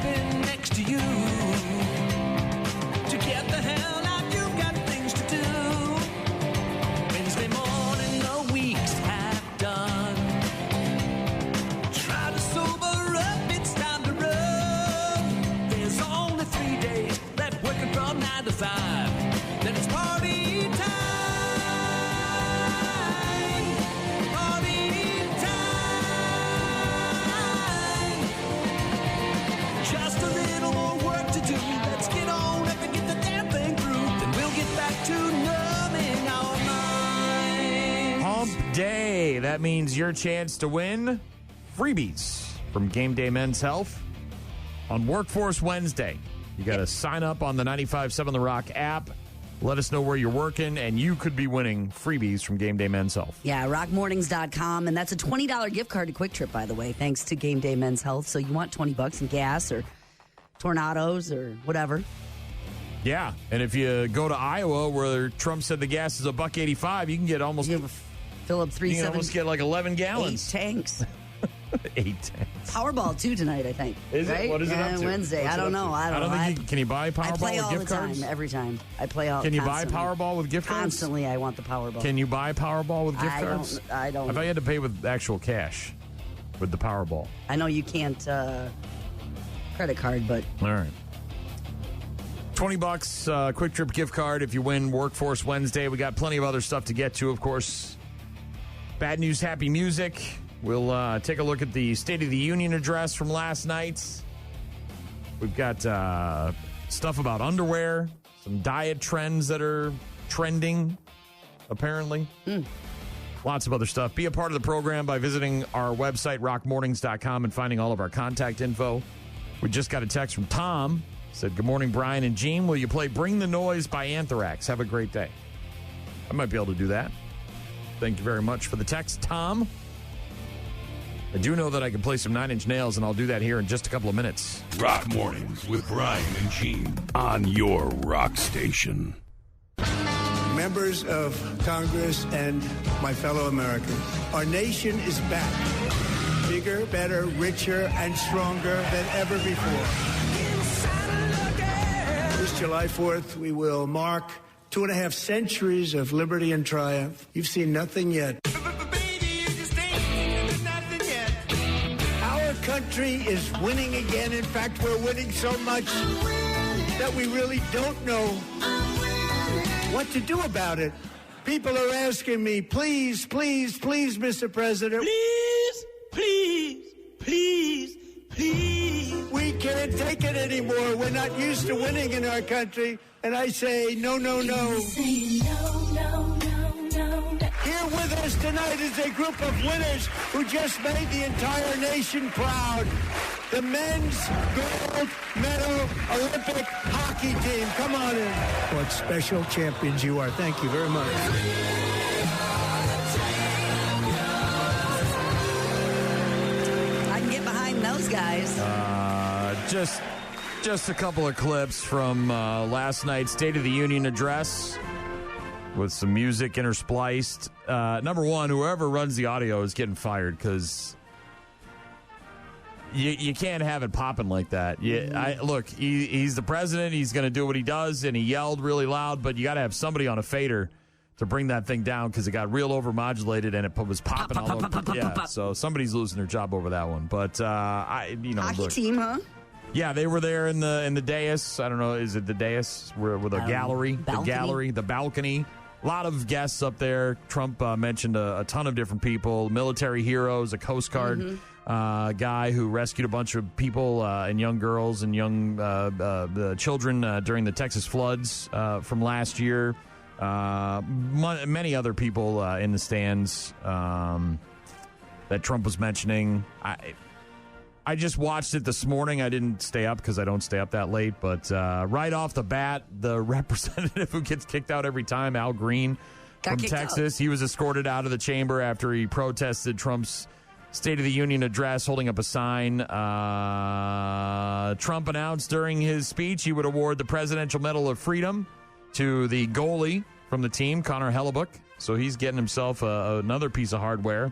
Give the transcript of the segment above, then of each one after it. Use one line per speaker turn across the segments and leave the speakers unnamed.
sleeping next to you. To get the hell out, you've got things to do. Wednesday morning, the week's half done. Try to sober up, it's time to run. There's only 3 days left working from 9 to 5. Then it's party time. Party time. Just a little more work to do. Let's get on up and get the damn thing through. Then we'll get back to numbing our minds.
Hump Day. That means your chance to win freebies from Game Day Men's Health on Workforce Wednesday. You got to sign up on the 95.7 The Rock app. Let us know where you're working, and you could be winning freebies from Game Day Men's Health.
Yeah, rockmornings.com, and that's a $20 gift card to Quick Trip, by the way, thanks to Game Day Men's Health. So you want $20 in gas or tornadoes or whatever.
Yeah, and if you go to Iowa, where Trump said the gas is $1.85, you can get almost...
You fill up
You can almost get like 11 gallons.
8 tanks.
8 tanks.
Powerball, too, tonight, I think.
Is
right?
it? What is it up to?
Wednesday.
What's
I
it
don't
up
know.
to?
I don't know.
think can you buy
I
Powerball
play
with
all
gift
the
cards?
time, every time. I play all
Can you
constantly.
buy Powerball with gift cards?
Constantly, I want the Powerball.
Can you buy Powerball with gift cards?
I don't.
I thought you had to pay with actual cash with the Powerball.
I know you can't credit card, but...
All right. $20 Quick Trip gift card if you win Workforce Wednesday. We got plenty of other stuff to get to, of course. Bad news, happy music. We'll take a look at the State of the Union address from last night. We've got stuff about underwear, some diet trends that are trending, apparently. Lots of other stuff. Be a part of the program by visiting our website, rockmornings.com, and finding all of our contact info. We just got a text from Tom. Said, good morning, Brian and Gene. Will you play Bring the Noise by Anthrax? Have a great day. I might be able to do that. Thank you very much for the text, Tom. I do know that I can play some Nine Inch Nails, and I'll do that here in just a couple of minutes.
Rock Mornings with Brian and Gene on your rock station.
Members of Congress and my fellow Americans, our nation is back. Bigger, better, richer, and stronger than ever before. This July 4th, we will mark 2.5 centuries of liberty and triumph. You've seen nothing yet. Our country is winning again. In fact, we're winning so much that we really don't know what to do about it. People are asking me, please, please, please, Mr. President.
Please, please, please, please.
We can't take it anymore. We're not used to winning in our country. And I say, no, no, no. Here with us tonight is a group of winners who just made the entire nation proud. The men's gold medal Olympic hockey team. Come on in. What special champions you are. Thank you very much.
I can get behind those guys.
Just a couple of clips from last night's State of the Union address with some music interspliced. Number one, whoever runs the audio is getting fired because you can't have it popping like that. Look, he's the president. He's going to do what he does, and he yelled really loud, but you got to have somebody on a fader to bring that thing down because it got real overmodulated and it was popping all over. Yeah, so somebody's losing their job over that one. But
Hockey team, huh?
Yeah, they were there in the dais. I don't know, is it the dais? With a gallery, the balcony. A lot of guests up there. Trump mentioned a ton of different people, military heroes, a Coast Guard guy who rescued a bunch of people and young girls and young children during the Texas floods from last year. Many other people in the stands that Trump was mentioning. I just watched it this morning. I didn't stay up because I don't stay up that late. But right off the bat, the representative who gets kicked out every time, Al Green from Texas, he was escorted out of the chamber after he protested Trump's State of the Union address, holding up a sign. Trump announced during his speech he would award the Presidential Medal of Freedom to the goalie from the team, Connor Hellebuck. So he's getting himself another piece of hardware.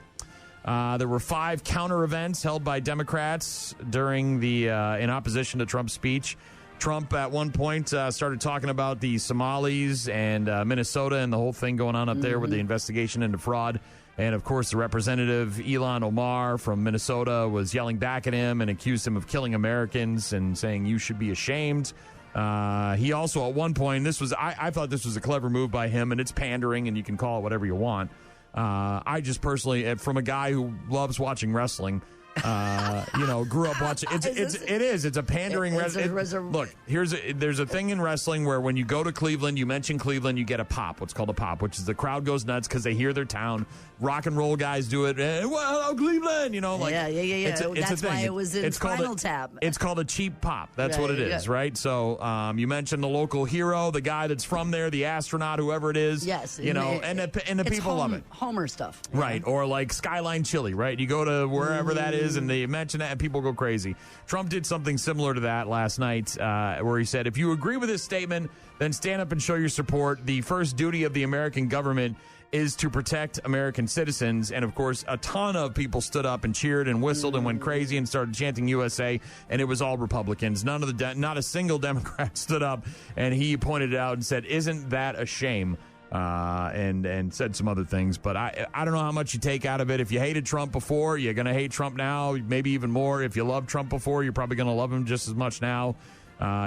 There were 5 counter events held by Democrats during the in opposition to Trump's speech. Trump at one point started talking about the Somalis and Minnesota and the whole thing going on up there with the investigation into fraud. And, of course, the representative Ilhan Omar from Minnesota was yelling back at him and accused him of killing Americans and saying, you should be ashamed. He also, at one point, I thought this was a clever move by him, and it's pandering, and you can call it whatever you want. I just personally, from a guy who loves watching wrestling, grew up watching. It's a pandering wrestling. Look, there's a thing in wrestling where when you go to Cleveland, you mention Cleveland, you get a pop. What's called a pop, which is the crowd goes nuts because they hear their town. Rock and roll guys do it. Well, Cleveland,
yeah. That's why it was in Spinal Tap.
It's called a cheap pop. That's what it is, right? So you mentioned the local hero, the guy that's from there, the astronaut, whoever it is.
Yes,
and the people love it.
Homer stuff,
right? Or like Skyline Chili, right? You go to wherever that is, and they mention that, and people go crazy. Trump did something similar to that last night, where he said, if you agree with this statement, then stand up and show your support. The first duty of the American government is to protect American citizens. And, of course, a ton of people stood up and cheered and whistled and went crazy and started chanting USA, and it was all Republicans. Not a single Democrat stood up, and he pointed it out and said, isn't that a shame? And said some other things, but I don't know how much you take out of it. If you hated Trump before, you're going to hate Trump now, maybe even more. If you loved Trump before, you're probably going to love him just as much now.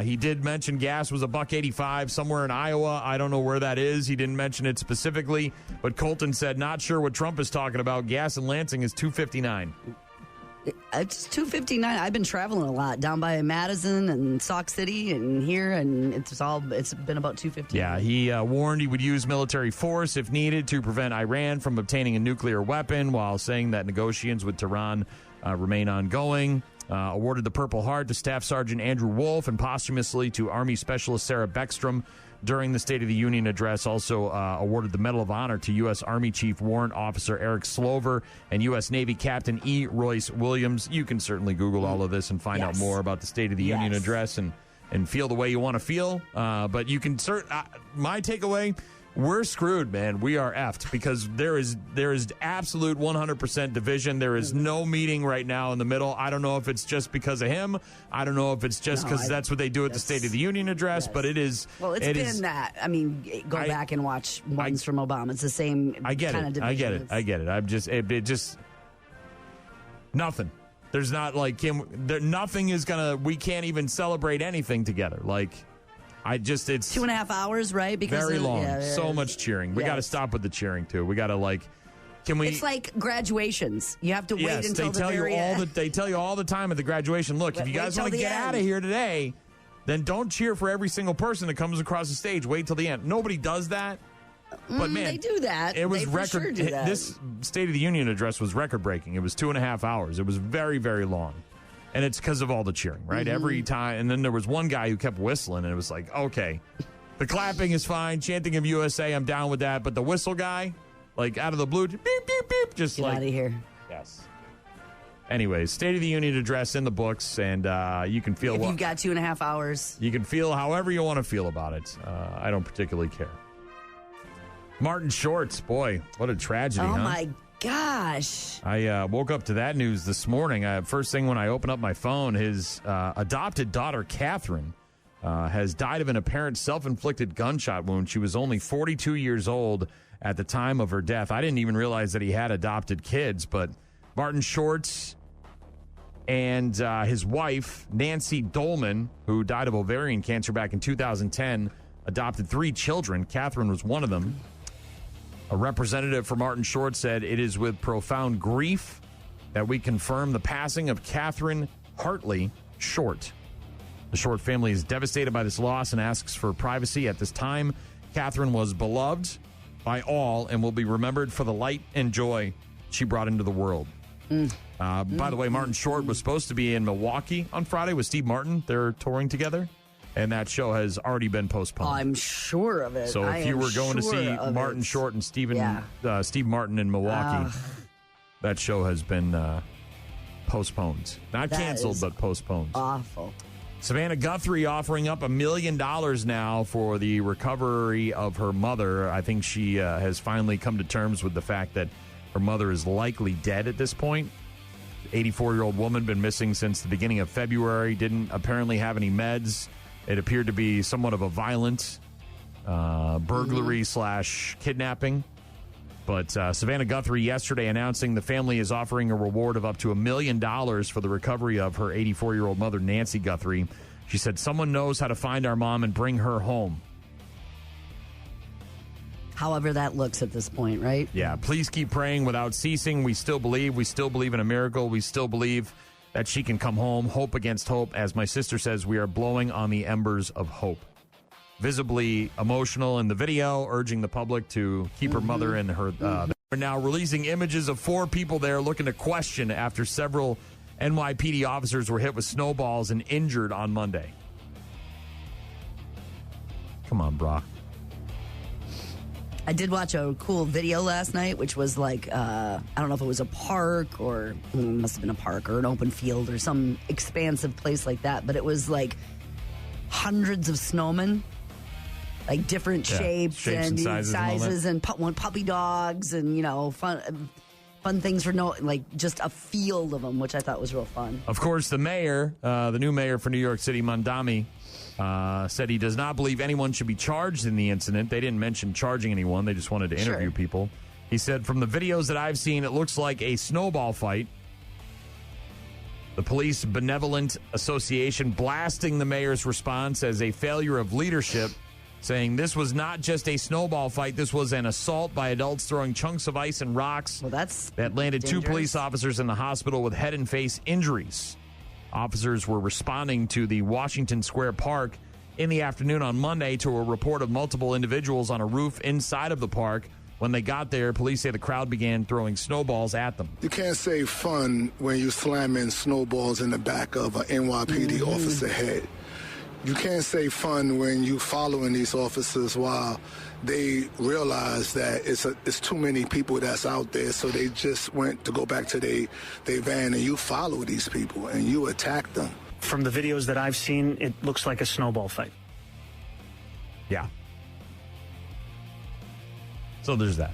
He did mention gas was $1.85 somewhere in Iowa. I don't know where that is. He didn't mention it specifically, but Colton said, not sure what Trump is talking about. Gas in Lansing is $2.59.
It's $2.59. I've been traveling a lot down by Madison and Sauk City and here, and it's been about $2.59.
Yeah, he warned he would use military force if needed to prevent Iran from obtaining a nuclear weapon, while saying that negotiations with Tehran remain ongoing. Awarded the Purple Heart to Staff Sergeant Andrew Wolf and posthumously to Army Specialist Sarah Beckstrom during the State of the Union address. Also awarded the Medal of Honor to U.S. Army Chief Warrant Officer Eric Slover and U.S. Navy Captain E. Royce Williams. You can certainly Google all of this and find out more about the State of the Union address and feel the way you want to feel. But you can my takeaway, we're screwed, man. We are effed because there is absolute 100% division. There is no meeting right now in the middle. I don't know if it's just because of him. I don't know if it's just because that's what they do at the State of the Union address, but it is.
Well, it's been that. I mean, go back and watch ones from Obama. It's the same kind of division.
I get it. I'm just, it just, nothing. There's not like him. Nothing is we can't even celebrate anything together. Like, it's
2.5 hours, right? Because
very long. So much cheering. We got to stop with the cheering too. We got to can we?
It's like graduations. You have to wait until the very end.
They tell you all the time at the graduation. Look, if you guys want to get out of here today, then don't cheer for every single person that comes across the stage. Wait till the end. Nobody does that. But man,
they do that.
It was
record.
Sure do that. This State of the Union address was record breaking. It was 2.5 hours. It was very, very long. And it's because of all the cheering, right? Every time. And then there was one guy who kept whistling, and it was like, okay, the clapping is fine. Chanting of USA, I'm down with that. But the whistle guy, out of the blue, beep, beep, beep, just
get out of here.
Yes. Anyways, State of the Union address in the books, and you can feel
if you've got 2.5 hours.
You can feel however you want to feel about it. I don't particularly care. Martin Shorts, boy, what a tragedy,
Oh, my gosh.
I woke up to that news this morning. First thing when I opened up my phone, his adopted daughter, Catherine, has died of an apparent self-inflicted gunshot wound. She was only 42 years old at the time of her death. I didn't even realize that he had adopted kids, but Martin Shorts and his wife, Nancy Dolman, who died of ovarian cancer back in 2010, adopted 3 children. Catherine was one of them. A representative for Martin Short said, it is with profound grief that we confirm the passing of Catherine Hartley Short. The Short family is devastated by this loss and asks for privacy at this time. Catherine was beloved by all and will be remembered for the light and joy she brought into the world. By the way, Martin Short was supposed to be in Milwaukee on Friday with Steve Martin. They're touring together. And that show has already been postponed.
I'm sure of it.
So if you were going to see Martin Short and Steve Martin in Milwaukee, that show has been postponed. Not canceled, but postponed.
Awful.
Savannah Guthrie offering up $1 million now for the recovery of her mother. I think she has finally come to terms with the fact that Her mother is likely dead at this point. 84-year-old woman been missing since the beginning of February. Didn't apparently have any meds. It appeared to be somewhat of a violent burglary / kidnapping. But Savannah Guthrie yesterday announcing the family is offering a reward of up to $1 million for the recovery of her 84-year-old mother, Nancy Guthrie. She said, someone knows how to find our mom and bring her home.
However that looks at this point, right?
Yeah, please keep praying without ceasing. We still believe in a miracle. We still believe that she can come home. Hope against hope. As my sister says, we are blowing on the embers of hope. Visibly emotional in the video, urging the public to keep her mother and her. They're now releasing images of 4 people there looking to question after several NYPD officers were hit with snowballs and injured on Monday. Come on, brah.
I did watch a cool video last night, which was like, I don't know if it was a park or it must have been a park or an open field or some expansive place like that. But it was like hundreds of snowmen, like different shapes and sizes and puppy dogs and, you know, fun things for just a field of them, which I thought was real fun.
Of course, the mayor, the new mayor for New York City, Mondami, said he does not believe anyone should be charged in the incident. They didn't mention charging anyone. They just wanted to interview people. He said, from the videos that I've seen, it looks like a snowball fight. The Police Benevolent Association blasting the mayor's response as a failure of leadership, saying this was not just a snowball fight. This was an assault by adults throwing chunks of ice and rocks that landed dangerous. 2 police officers in the hospital with head and face injuries. Officers were responding to the Washington Square Park in the afternoon on Monday to a report of multiple individuals on a roof inside of the park. When they got there, police say the crowd began throwing snowballs at them.
You can't say fun when you slamming snowballs in the back of an NYPD officer head. You can't say fun when you following these officers while they realize that it's too many people that's out there, so they just went to go back to their van, and you follow these people and you attack them.
From the videos that I've seen, it looks like a snowball fight.
Yeah. So there's that.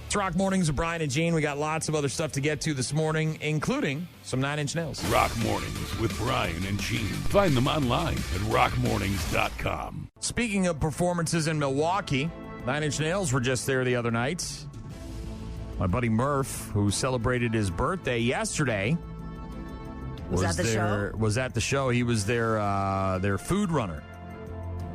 It's Rock Mornings with Brian and Gene. We got lots of other stuff to get to this morning, including some 9 Inch Nails.
Rock Mornings with Brian and Gene. Find them online at rockmornings.com.
Speaking of performances in Milwaukee, 9 Inch Nails were just there the other night. My buddy Murph, who celebrated his birthday yesterday, was at the show. He was their food runner.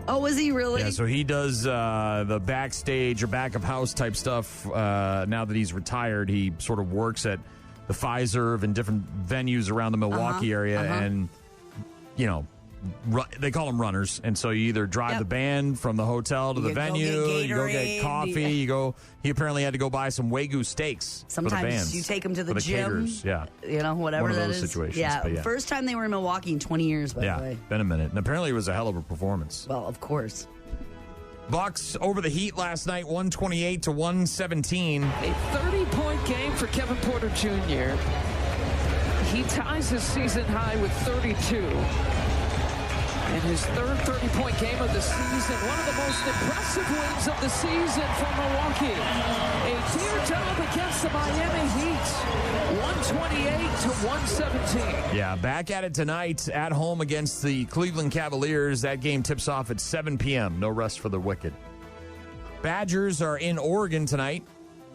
Oh, was he really?
Yeah, so he does the backstage or back of house type stuff. Now that he's retired, he sort of works at the Fiserv and different venues around the Milwaukee area. And, you know, they call them runners. And so you either drive the band from the hotel to the venue, you go get coffee, he apparently had to go buy some Wagyu steaks.
Sometimes
for the bands,
you take them to the gym.
Caterers, yeah.
You know, whatever
One of
that
those
is.
situations.
Yeah.
But
First time they were in Milwaukee in 20 years, by the way.
Been a minute. And apparently it was a hell of a performance.
Well, of course.
Bucks over the Heat last night, 128-117.
A 30-point game for Kevin Porter Jr. He ties his season high with 32. In his third 30-point game of the season, one of the most impressive wins of the season for Milwaukee. A tearjerker against the Miami Heat, 128-117.
Yeah, back at it tonight at home against the Cleveland Cavaliers. That game tips off at 7 p.m. No rest for the wicked. Badgers are in Oregon tonight,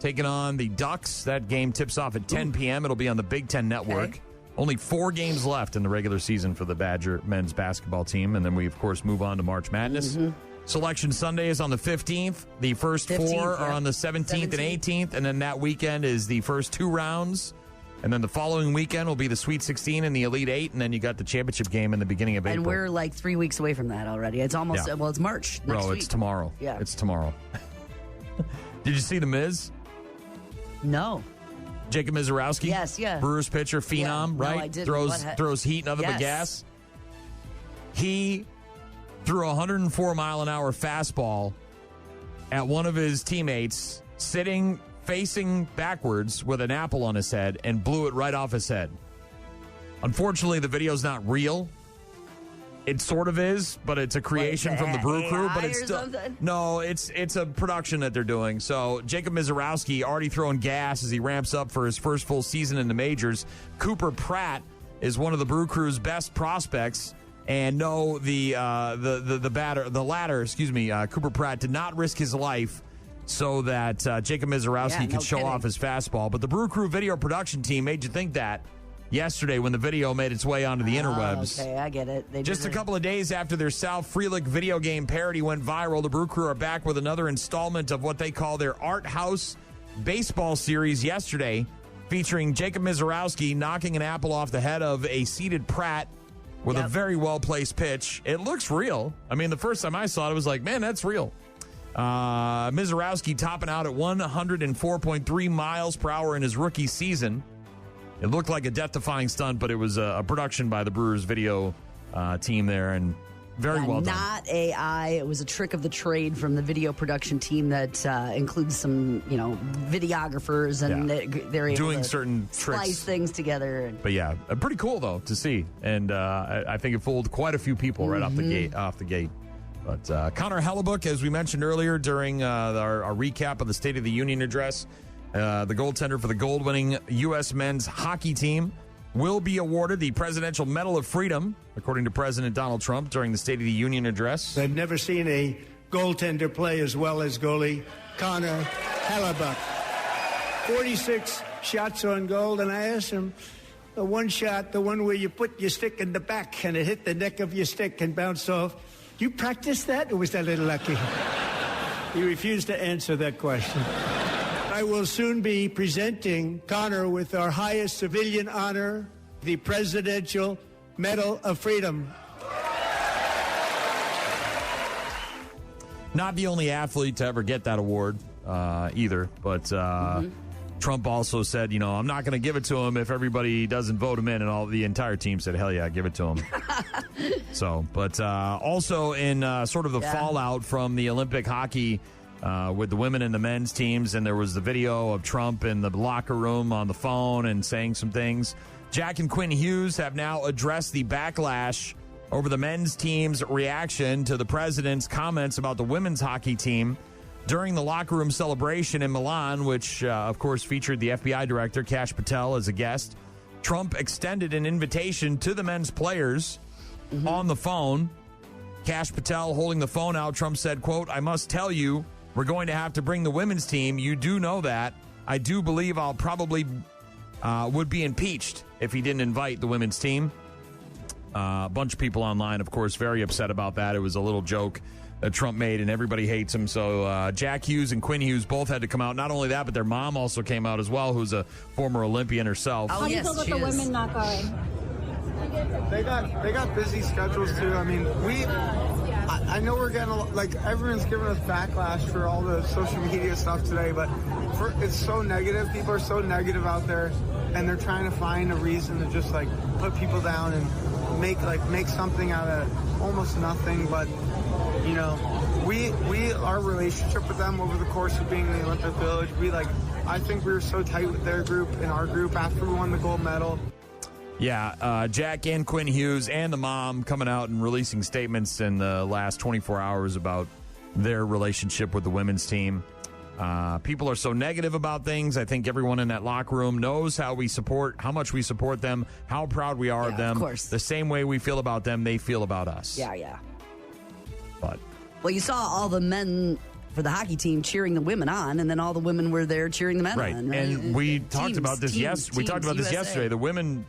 taking on the Ducks. That game tips off at 10 p.m. It'll be on the Big Ten Network.
Okay.
Only 4 games left in the regular season for the Badger men's basketball team. And then we, of course, move on to March Madness. Selection Sunday is on the 15th. The first 4 are on the 17th and 18th. And then that weekend is the first 2 rounds. And then the following weekend will be the Sweet 16 and the Elite 8. And then you got the championship game in the beginning of April.
And we're like 3 weeks away from that already. It's almost, well, it's March next week.
It's tomorrow.
Yeah.
It's tomorrow. Did you see The Miz?
No.
Jacob Mizorowski?
Yes, yeah.
Brewers pitcher, phenom,
No,
right?
I didn't.
Throws heat, nothing but gas. He threw a 104-mile-an-hour fastball at one of his teammates sitting facing backwards with an apple on his head and blew it right off his head. Unfortunately, the video's not real. It sort of is, but it's a creation from the Brew Crew. But it's still
something?
no, it's a production that they're doing. So Jacob Mizorowski already throwing gas as he ramps up for his first full season in the majors. Cooper Pratt is one of the Brew Crew's best prospects, and no, the latter, Cooper Pratt did not risk his life so that Jacob Mizorowski could show off his fastball. But the Brew Crew video production team made you think that yesterday when the video made its way onto the interwebs.
Okay, I get it.
Just a couple of days after their Sal Frelick video game parody went viral, the Brew Crew are back with another installment of what they call their Art House baseball series yesterday, featuring Jacob Mizorowski knocking an apple off the head of a seated Pratt with a very well-placed pitch. It looks real. I mean, the first time I saw it, I was like, man, that's real. Mizorowski topping out at 104.3 miles per hour in his rookie season. It looked like a death-defying stunt, but it was a production by the Brewers video team there, and very well done.
Not AI. It was a trick of the trade from the video production team that includes some, videographers, and they're able
doing
to
certain
splice
tricks,
things together.
But yeah, pretty cool though to see, and I think it fooled quite a few people right off the gate. But Connor Hellebuck, as we mentioned earlier during our recap of the State of the Union address, the goaltender for the gold-winning U.S. men's hockey team, will be awarded the Presidential Medal of Freedom, according to President Donald Trump during the State of the Union address.
I've never seen a goaltender play as well as goalie Connor Hellebuck. 46 shots on goal, and I asked him, the one shot, the one where you put your stick in the back and it hit the neck of your stick and bounced off, you practiced that, or was that a little lucky? He refused to answer that question. I will soon be presenting Connor with our highest civilian honor, the Presidential Medal of Freedom.
Not the only athlete to ever get that award either, but Trump also said, I'm not going to give it to him if everybody doesn't vote him in, and the entire team said, hell yeah, give it to him. But also in sort of the fallout from the Olympic hockey with the women and the men's teams, and there was the video of Trump in the locker room on the phone and saying some things. Jack and Quinn Hughes have now addressed the backlash over the men's team's reaction to the president's comments about the women's hockey team during the locker room celebration in Milan, which, of course, featured the FBI director, Kash Patel, as a guest. Trump extended an invitation to the men's players on the phone. Kash Patel holding the phone out, Trump said, quote, "I must tell you, we're going to have to bring the women's team. You do know that. I do believe I'll probably would be impeached if he didn't invite the women's team." A bunch of people online, of course, very upset about that. It was a little joke that Trump made, and everybody hates him. So Jack Hughes and Quinn Hughes both had to come out. Not only that, but their mom also came out as well, who's a former Olympian herself.
How do you feel about the women not going?
They got busy schedules too. I mean, I know we're getting everyone's giving us backlash for all the social media stuff today, but it's so negative. People are so negative out there, and they're trying to find a reason to just put people down and make something out of almost nothing. But our relationship with them over the course of being in the Olympic Village, I think we were so tight with their group and our group after we won the gold medal.
Yeah, Jack and Quinn Hughes and the mom coming out and releasing statements in the last 24 hours about their relationship with the women's team. People are so negative about things. I think everyone in that locker room knows how much we support them, how proud we are of them.
Of course.
The same way we feel about them, they feel about us.
Yeah.
But
well, you saw all the men for the hockey team cheering the women on, and then all the women were there cheering the men on. Right,
and we talked about this. We talked about this yesterday. The women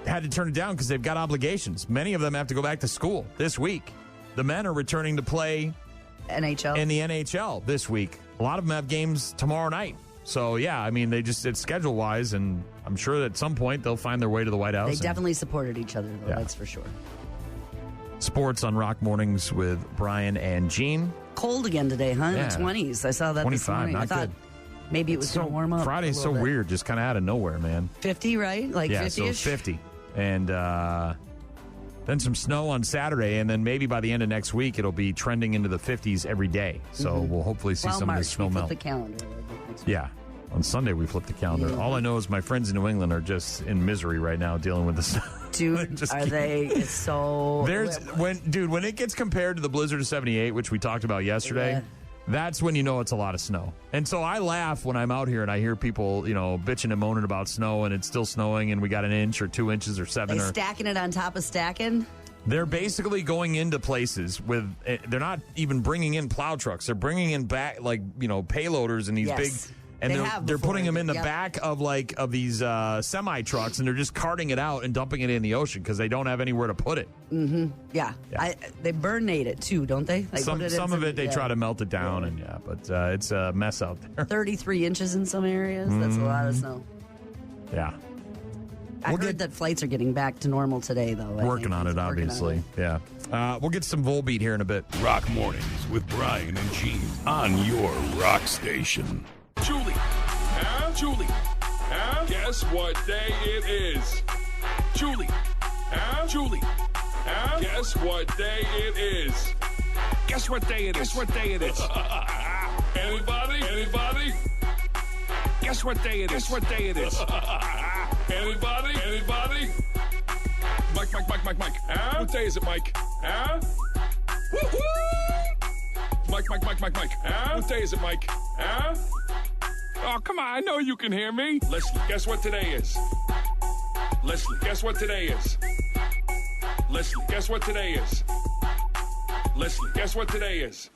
had to turn it down because they've got obligations. Many of them have to go back to school this week. The men are returning to play
NHL
in the NHL this week. A lot of them have games tomorrow night. So yeah, I mean, it's schedule wise, and I'm sure that at some point they'll find their way to the White House.
They definitely supported each other, though. That's for sure.
Sports on Rock Mornings with Brian and Gene.
Cold again today, huh?
Yeah.
In the 20s. I saw that
25,
this morning.
not
I thought
good.
maybe it was going to warm up.
Friday's so weird, just kind of out of nowhere, man.
50, right? 50-ish?
So 50. And then some snow on Saturday, and then maybe by the end of next week, it'll be trending into the 50s every day. So we'll hopefully see some of this snow melt.
The calendar.
Yeah. On Sunday, we flipped the calendar. All I know is my friends in New England are just in misery right now dealing with the snow.
Dude,
Just
are
kidding.
they? It's so.
when it gets compared to the blizzard of 78, which we talked about yesterday,
Yeah.
that's when you know it's a lot of snow. And so I laugh when I'm out here and I hear people, bitching and moaning about snow, and it's still snowing, and we got an inch or 2 inches or 7
They
or
stacking it on top of stacking.
They're basically going into places with. They're not even bringing in plow trucks. They're bringing in back payloaders and these
Yes.
big. And
They have
they're
before,
putting them in the
yep.
back of these semi trucks, and they're just carting it out and dumping it in the ocean because they don't have anywhere to put it.
Yeah. They burnate it too, don't they? Like
Some
put it in
of it they
yeah.
try to melt it down, but it's a mess out there.
33 inches in some areas. That's a lot of snow.
Yeah,
I heard that flights are getting back to normal today, though.
working on it, obviously. Yeah, we'll get some Volbeat here in a bit.
Rock Mornings with Brian and Gene on your rock station.
Julie, Julie, guess what day it is? Julie, Julie, guess what day it is? Guess what day it is? Guess what day it is? Anybody? Anybody? Guess what day it is? Guess what day it is? Anybody? Anybody? Mike. What day is it, Mike? Woo-hoo! Mike. What day is it, Mike? Oh, come on, I know you can hear me. Leslie, guess what today is? Leslie, guess what today is? Leslie, guess what today is? Leslie, guess what today is?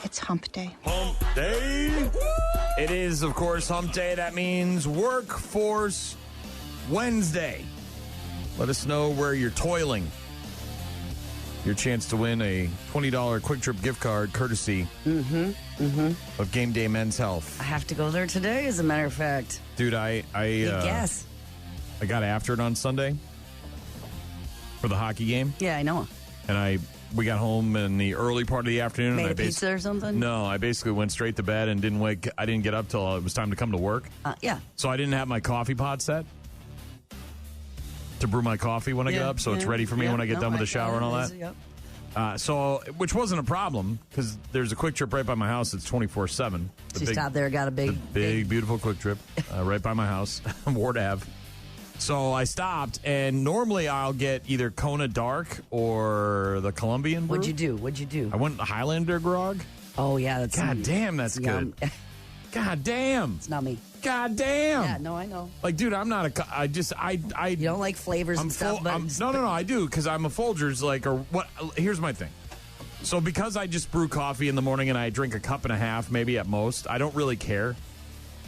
It's Hump Day.
Hump Day. It is, of course, Hump Day. That means Workforce Wednesday. Let us know where you're toiling. Your chance to win a $20 Quick Trip gift card courtesy of Game Day Men's Health.
I have to go there today, as a matter of fact.
Dude, I
Yes.
I got after it on Sunday for the hockey game.
Yeah, I know.
And we got home in the early part of the afternoon.
Made
and
a pizza or something?
No, I basically went straight to bed and I didn't get up till it was time to come to work.
Yeah.
So I didn't have my coffee pot set to brew my coffee when I get up, so it's ready for me when I get done with the shower and all that.
Yep.
Which wasn't a problem because there's a Quick Trip right by my house. It's 24/7.
So you stopped there, got a big,
beautiful Quick Trip right by my house, Ward Ave. So I stopped, and normally I'll get either Kona Dark or the Colombian brew.
What'd you do?
I went Highlander Grog.
Oh, yeah. That's
God damn, that's good. God damn.
It's not me.
God damn.
Yeah, no, I know.
Like, dude, I'm not
You don't like flavors and stuff, but...
No, I do, because I'm a Folgers, here's my thing. So because I just brew coffee in the morning and I drink a cup and a half, maybe at most, I don't really care.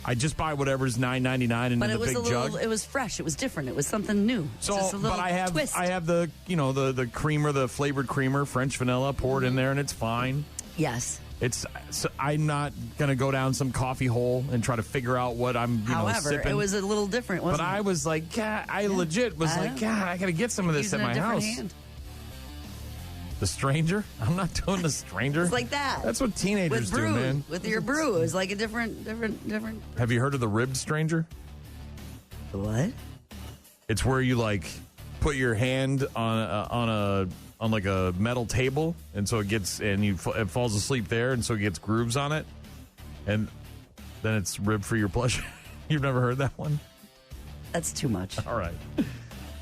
I just buy whatever's $9.99 in the big jug.
It was fresh. It was different. It was something new.
So,
just a little
but I have
twist.
the the creamer, the flavored creamer, French vanilla, poured in there, and it's fine.
Yes.
I'm not gonna go down some coffee hole and try to figure out what I'm
However,
sipping.
it was a little different, wasn't
But
it?
I was like, God, legit was God, I gotta get some of this
Using
at
a
my
different
house.
hand.
The stranger? I'm not doing the stranger.
It's like that.
That's what teenagers
With brew,
do, man.
with your brew, it was like a different.
Have you heard of the ribbed stranger?
What?
It's where you put your hand on a metal table, and so it falls asleep there, and so it gets grooves on it, and then it's ribbed for your pleasure. You've never heard that one?
That's too much.
All right.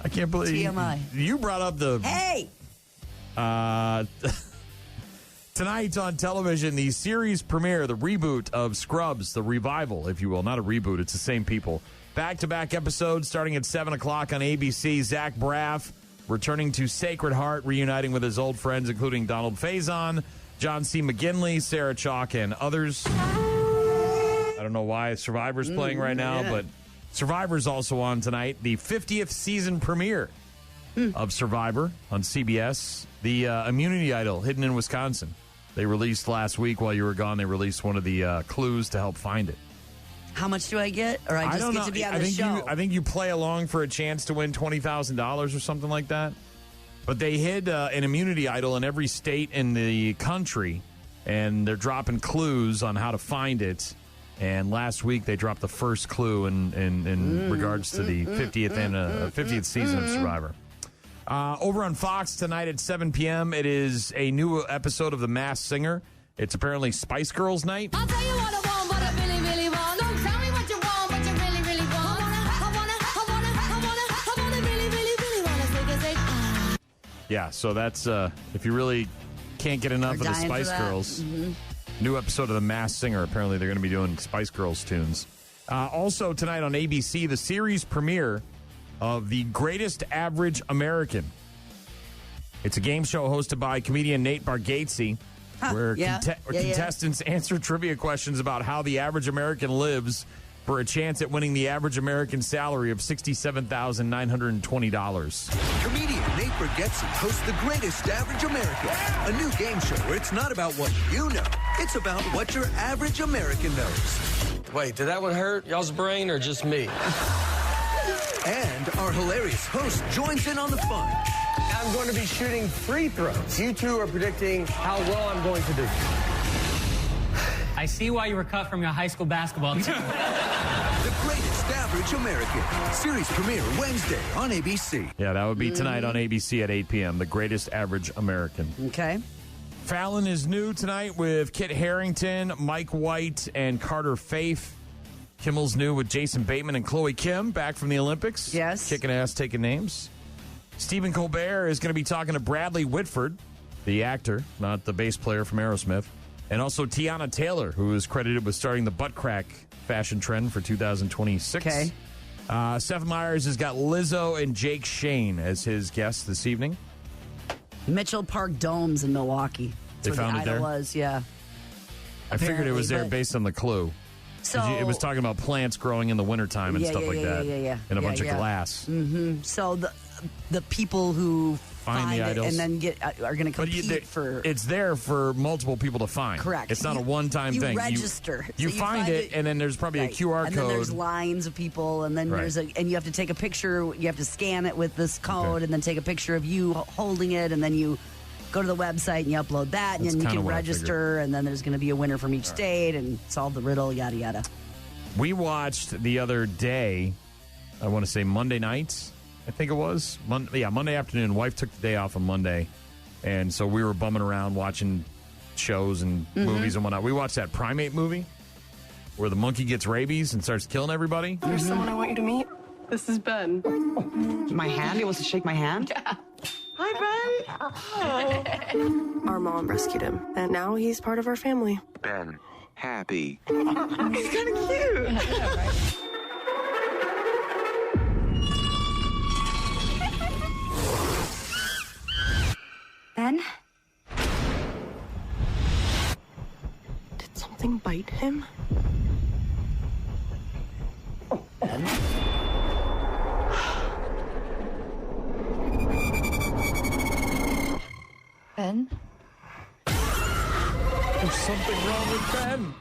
I can't believe
TMI.
You brought up the
Hey.
Tonight on television, the series premiere, the reboot of Scrubs, the revival, if you will. Not a reboot, it's the same people. Back-to-back episodes starting at 7 o'clock on ABC. Zach Braff returning to Sacred Heart, reuniting with his old friends, including Donald Faison, John C. McGinley, Sarah Chalk, and others. I don't know why Survivor's playing right now, but Survivor's also on tonight. The 50th season premiere of Survivor on CBS. The Immunity Idol hidden in Wisconsin. They released last week while you were gone. They released one of the clues to help find it.
How much do I get? Or I just
don't
get
know.
to be on the show?
I think you play along for a chance to win $20,000 or something like that. But they hid an Immunity Idol in every state in the country, and they're dropping clues on how to find it. And last week they dropped the first clue in regards to the 50th season of Survivor. Over on Fox tonight at 7 p.m., it is a new episode of The Masked Singer. It's apparently Spice Girls night.
I'll tell you what I want, what I really, really want. Don't tell me what you want, what you really, really want. I wanna really, really wanna stick it
Yeah, so that's if you really can't get enough of the Spice Girls. Mm-hmm. New episode of The Masked Singer. Apparently, they're going to be doing Spice Girls tunes. Also, tonight on ABC, the series premiere of The Greatest Average American. It's a game show hosted by comedian Nate Bargatze, where contestants answer trivia questions about how the average American lives for a chance at winning the average American salary of $67,920.
Comedian Nate Bargatze hosts The Greatest Average American, a new game show where it's not about what you know, it's about what your average American knows.
Wait, did that one hurt y'all's brain or just me?
And our hilarious host joins in on the fun.
I'm going to be shooting free throws. You two are predicting how well I'm going to do.
I see why you were cut from your high school basketball team.
The Greatest Average American. Series premiere Wednesday on ABC.
Yeah, that would be tonight on ABC at 8 p.m. The Greatest Average American.
Okay.
Fallon is new tonight with Kit Harington, Mike White, and Carter Faith. Kimmel's new with Jason Bateman and Chloe Kim, back from the Olympics.
Yes.
Kicking ass, taking names. Stephen Colbert is going to be talking to Bradley Whitford, the actor, not the bass player from Aerosmith. And also Tiana Taylor, who is credited with starting the butt crack fashion trend for 2026.
Okay.
Seth Meyers has got Lizzo and Jake Shane as his guests this evening.
Mitchell Park Domes in Milwaukee.
They found it there?
Was, yeah.
I figured it was there based on the clue.
So
it was talking about plants growing in the wintertime and stuff like that.
Yeah.
And a bunch of glass.
Mm-hmm. So the people who find
the
it
idols
and then are going to compete for...
It's there for multiple people to find.
Correct.
It's not a one-time thing.
You register.
You find it, and then there's probably a QR code.
And then there's lines of people, and then and you have to take a picture. You have to scan it with this code, and then take a picture of you holding it, and then you go to the website and you upload that, and then you can register, and then there's going to be a winner from each state and solve the riddle, yada, yada.
We watched the other day, I want to say Monday night, I think it was. Monday afternoon. Wife took the day off on Monday, and so we were bumming around watching shows and movies and whatnot. We watched that Primate movie where the monkey gets rabies and starts killing everybody.
There's someone I want you to meet. This is Ben.
My hand? He wants to shake my hand?
Yeah. Hi, Ben. Our mom rescued him, and now he's part of our family.
Ben, happy.
He's kind of cute. Yeah, right?
Ben?
Did something bite him?
Ben?
Ben?
There's something wrong with Ben.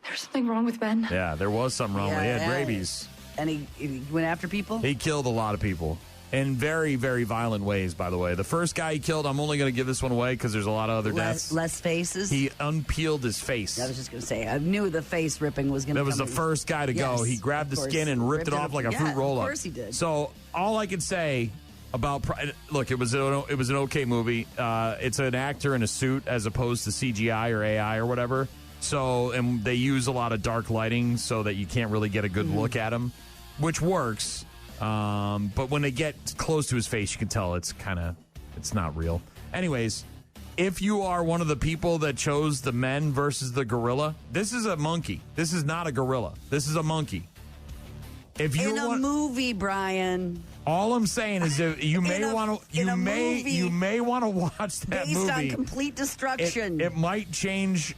There's something wrong with Ben.
Yeah, there was something wrong with him. He had rabies.
And he went after people?
He killed a lot of people. In very, very violent ways, by the way. The first guy he killed, I'm only going to give this one away because there's a lot of other deaths.
Less faces?
He unpeeled his face.
I was just going to say, I knew the face ripping was going to
That was the first guy to go. He grabbed the skin and ripped it off like a fruit roll-up.
Of course he did.
So all I can say about... Look, it was an okay movie. It's an actor in a suit as opposed to CGI or AI or whatever. So, and they use a lot of dark lighting so that you can't really get a good look at him, which works. But when they get close to his face, you can tell it's not real. Anyways, if you are one of the people that chose the men versus the gorilla, this is a monkey. This is not a gorilla. This is a monkey. If you
in a movie, Brian.
All I'm saying is that you may want to watch that movie
based on complete destruction.
It might change.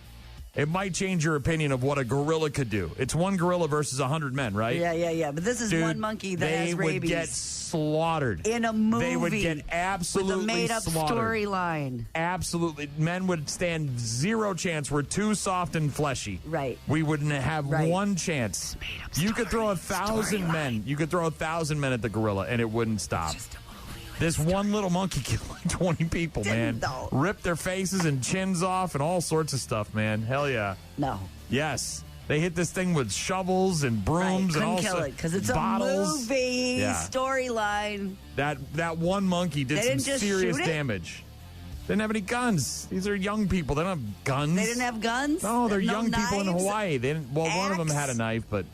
It might change your opinion of what a gorilla could do. It's one gorilla versus 100 men, right?
Yeah. But this is one monkey that has rabies.
They would get slaughtered.
In a movie.
They would get absolutely
with a made-up
storyline. Absolutely. Men would stand zero chance. We're too soft and fleshy.
Right.
We wouldn't have one chance. You could throw 1,000 men. You could throw 1,000 men at the gorilla, and it wouldn't stop. This one little monkey killed like 20 people, man. Ripped their faces and chins off and all sorts of stuff, man. Hell yeah.
No.
Yes. They hit this thing with shovels and brooms and all sorts of bottles.
Because it's a movie storyline.
That one monkey did some serious damage. They didn't have any guns. These are young people. They don't have guns.
They didn't have guns?
No, they're young people in Hawaii. They didn't. Well, one of them had a knife, but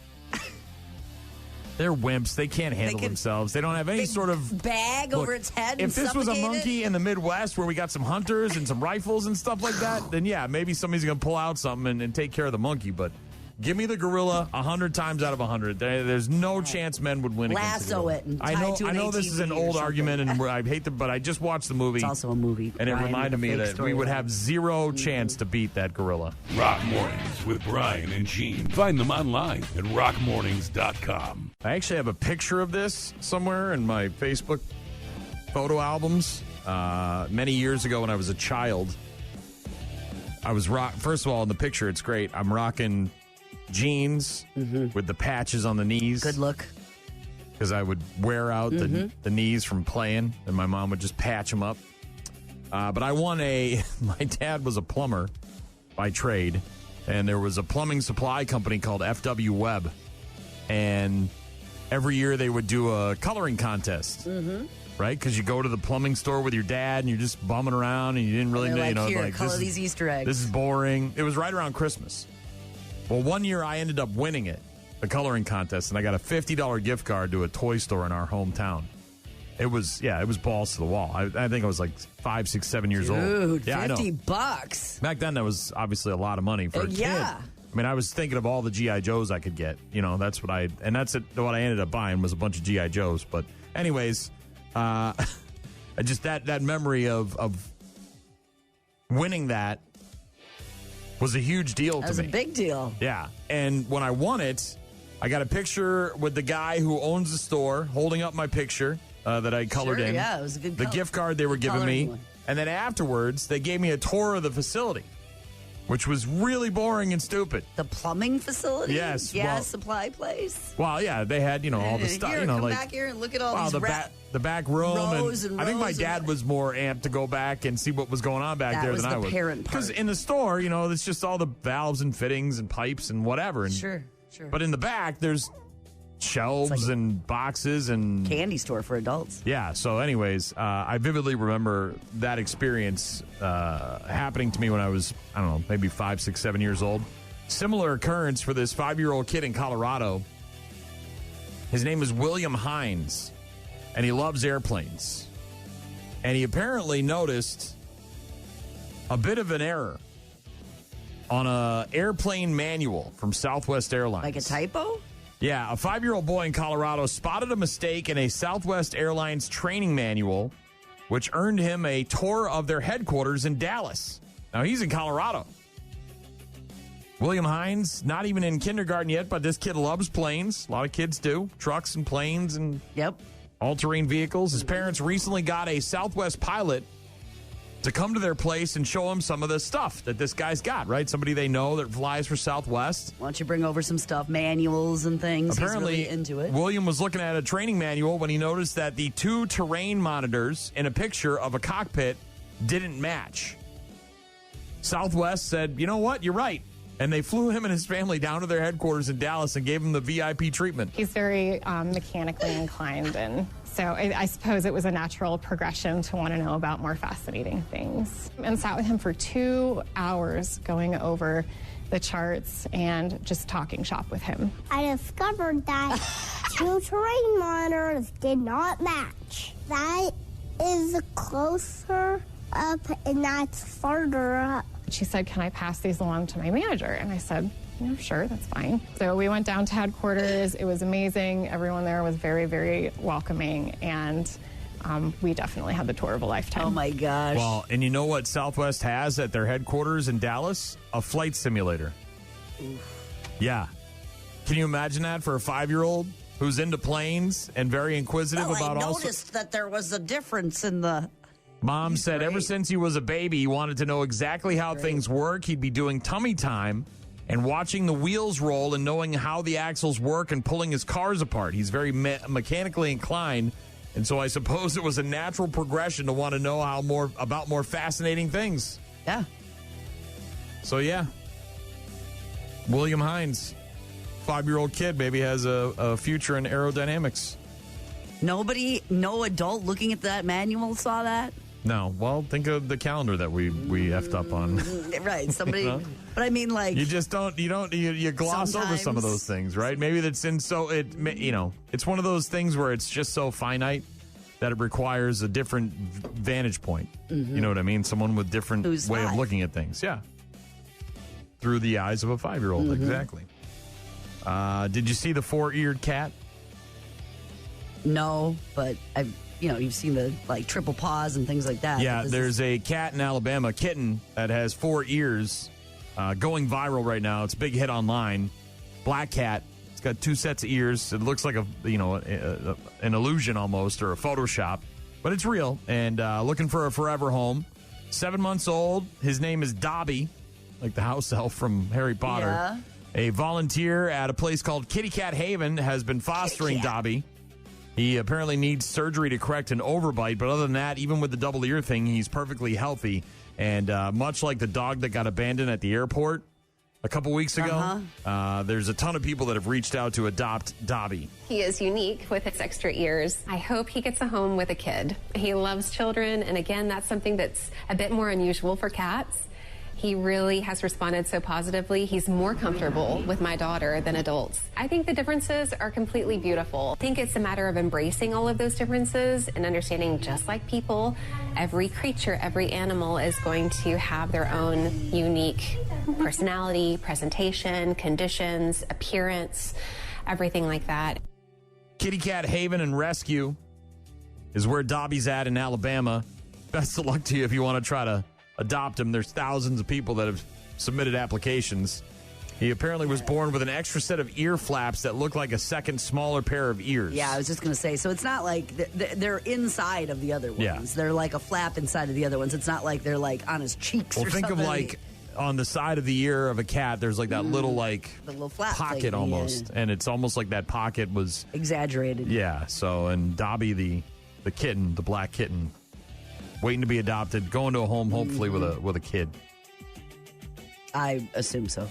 They're wimps. They can't handle themselves. They don't have any sort of
bag over its head.
If this was a monkey in the Midwest where we got some hunters and some rifles and stuff like that, then yeah, maybe somebody's going to pull out something and take care of the monkey. But give me the gorilla 100 times out of 100. There's no chance men would win against the gorilla.
Lasso it and
I know this is an old argument, and I hate to, but I just watched the movie.
It's also a movie.
And it reminded me that we would have zero chance to beat that gorilla.
Rock Mornings with Brian and Gene. Find them online at rockmornings.com.
I actually have a picture of this somewhere in my Facebook photo albums. Many years ago when I was a child, I was first of all, in the picture, it's great. I'm rocking jeans with the patches on the knees.
Good look.
Because I would wear out the knees from playing, and my mom would just patch them up. But I won my dad was a plumber by trade, and there was a plumbing supply company called FW Webb. And every year they would do a coloring contest. Right? Because you go to the plumbing store with your dad, and you're just bumming around, and you didn't really know.
Here, color these Easter eggs.
This is boring. It was right around Christmas. Well, one year I ended up winning it, the coloring contest, and I got a $50 gift card to a toy store in our hometown. It was balls to the wall. I think I was like 5, 6, 7 years old.
Dude,
yeah,
$50.
Back then, that was obviously a lot of money for a kid.
Yeah.
I mean, I was thinking of all the G.I. Joes I could get. That's what what I ended up buying was a bunch of G.I. Joes. But anyways, just that memory of winning that was a huge deal to me.
That was a big deal.
Yeah. And when I won it, I got a picture with the guy who owns the store holding up my picture that I colored in.
Yeah, it was a good
The gift card they were giving me. And then afterwards, they gave me a tour of the facility, which was really boring and stupid.
The plumbing facility?
Yes.
Gas supply place?
Well, yeah, they had, all the stuff.
Here, come back here and look at all these
the back room.
rows and
I think my
rows
dad was more amped to go back and see what was going on back there than I was.
That was the parent part.
Because in the store, it's just all the valves and fittings and pipes and whatever. And,
Sure.
But in the back, there's shelves and boxes and
candy store for adults.
Yeah. So, anyways, I vividly remember that experience happening to me when I was, I don't know, maybe 5, 6, 7 years old. Similar occurrence for this 5-year-old kid in Colorado. His name is William Hines, and he loves airplanes. And he apparently noticed a bit of an error on a airplane manual from Southwest Airlines.
Like a typo?
Yeah, a 5-year-old boy in Colorado spotted a mistake in a Southwest Airlines training manual, which earned him a tour of their headquarters in Dallas. Now, he's in Colorado. William Hines, not even in kindergarten yet, but this kid loves planes. A lot of kids do. Trucks and planes and all-terrain vehicles. His parents recently got a Southwest pilot to come to their place and show him some of the stuff that this guy's got, right? Somebody they know that flies for Southwest.
Why don't you bring over some stuff, manuals and things?
Apparently,
he's really into it.
William was looking at a training manual when he noticed that the 2 terrain monitors in a picture of a cockpit didn't match. Southwest said, you know what? You're right. And they flew him and his family down to their headquarters in Dallas and gave him the VIP treatment.
He's very mechanically inclined, and so I suppose it was a natural progression to want to know about more fascinating things. And sat with him for 2 hours going over the charts and just talking shop with him.
I discovered that 2 terrain monitors did not match. That is closer up and that's farther up.
She said, can I pass these along to my manager? And I said, sure, that's fine. So we went down to headquarters. It was amazing. Everyone there was very, very welcoming. And we definitely had the tour of a lifetime.
Oh, my gosh.
Well, and you know what Southwest has at their headquarters in Dallas? A flight simulator.
Oof.
Yeah. Can you imagine that for a 5-year-old who's into planes and very inquisitive about all...
I noticed that there was a difference in the...
Mom said ever since he was a baby, he wanted to know exactly how things work. He'd be doing tummy time and watching the wheels roll and knowing how the axles work and pulling his cars apart. He's very mechanically inclined, and so I suppose it was a natural progression to want to know about more fascinating things.
Yeah.
So, yeah. William Hines, 5-year-old kid, maybe has a future in aerodynamics.
No adult looking at that manual saw that?
No. Well, think of the calendar that we effed up on.
Right. Somebody But I mean, like,
you just don't. You gloss over some of those things, right? Maybe that's it's one of those things where it's just so finite that it requires a different vantage point.
Mm-hmm.
You know what I mean? Someone with different way of looking at things. Yeah. Through the eyes of a 5-year-old, exactly. Did you see the 4-eared cat?
No, but you've seen the triple paws and things like that.
Yeah, there's a cat in Alabama, a kitten that has 4 ears, going viral right now. It's a big hit online. Black cat. It's got 2 sets of ears. It looks like an illusion almost, or a Photoshop, but it's real. And looking for a forever home. 7 months old. His name is Dobby, like the house elf from Harry Potter.
Yeah.
A volunteer at a place called Kitty Cat Haven has been fostering Dobby. He apparently needs surgery to correct an overbite, but other than that, even with the double ear thing, he's perfectly healthy. And much like the dog that got abandoned at the airport a couple weeks ago, there's a ton of people that have reached out to adopt Dobby.
He is unique with his extra ears. I hope he gets a home with a kid. He loves children, and again, that's something that's a bit more unusual for cats. He really has responded so positively. He's more comfortable with my daughter than adults. I think the differences are completely beautiful. I think it's a matter of embracing all of those differences and understanding, just like people, every creature, every animal is going to have their own unique personality, presentation, conditions, appearance, everything like that.
Kitty Cat Haven and Rescue is where Dobby's at in Alabama. Best of luck to you if you want to try to adopt him. There's thousands of people that have submitted applications. He apparently was born with an extra set of ear flaps that look like a second smaller pair of ears.
Yeah, I was just going to say, so it's not like they're inside of the other ones.
Yeah.
They're like a flap inside of the other ones. It's not like they're like on his cheeks or something.
Well, think of like on the side of the ear of a cat, there's like that little
the little flap
pocket
thing,
almost.
yeah.
And it's almost like that pocket was
exaggerated.
Yeah, so, and Dobby, the kitten, the black kitten, waiting to be adopted, going to a home hopefully with a kid.
I assume so.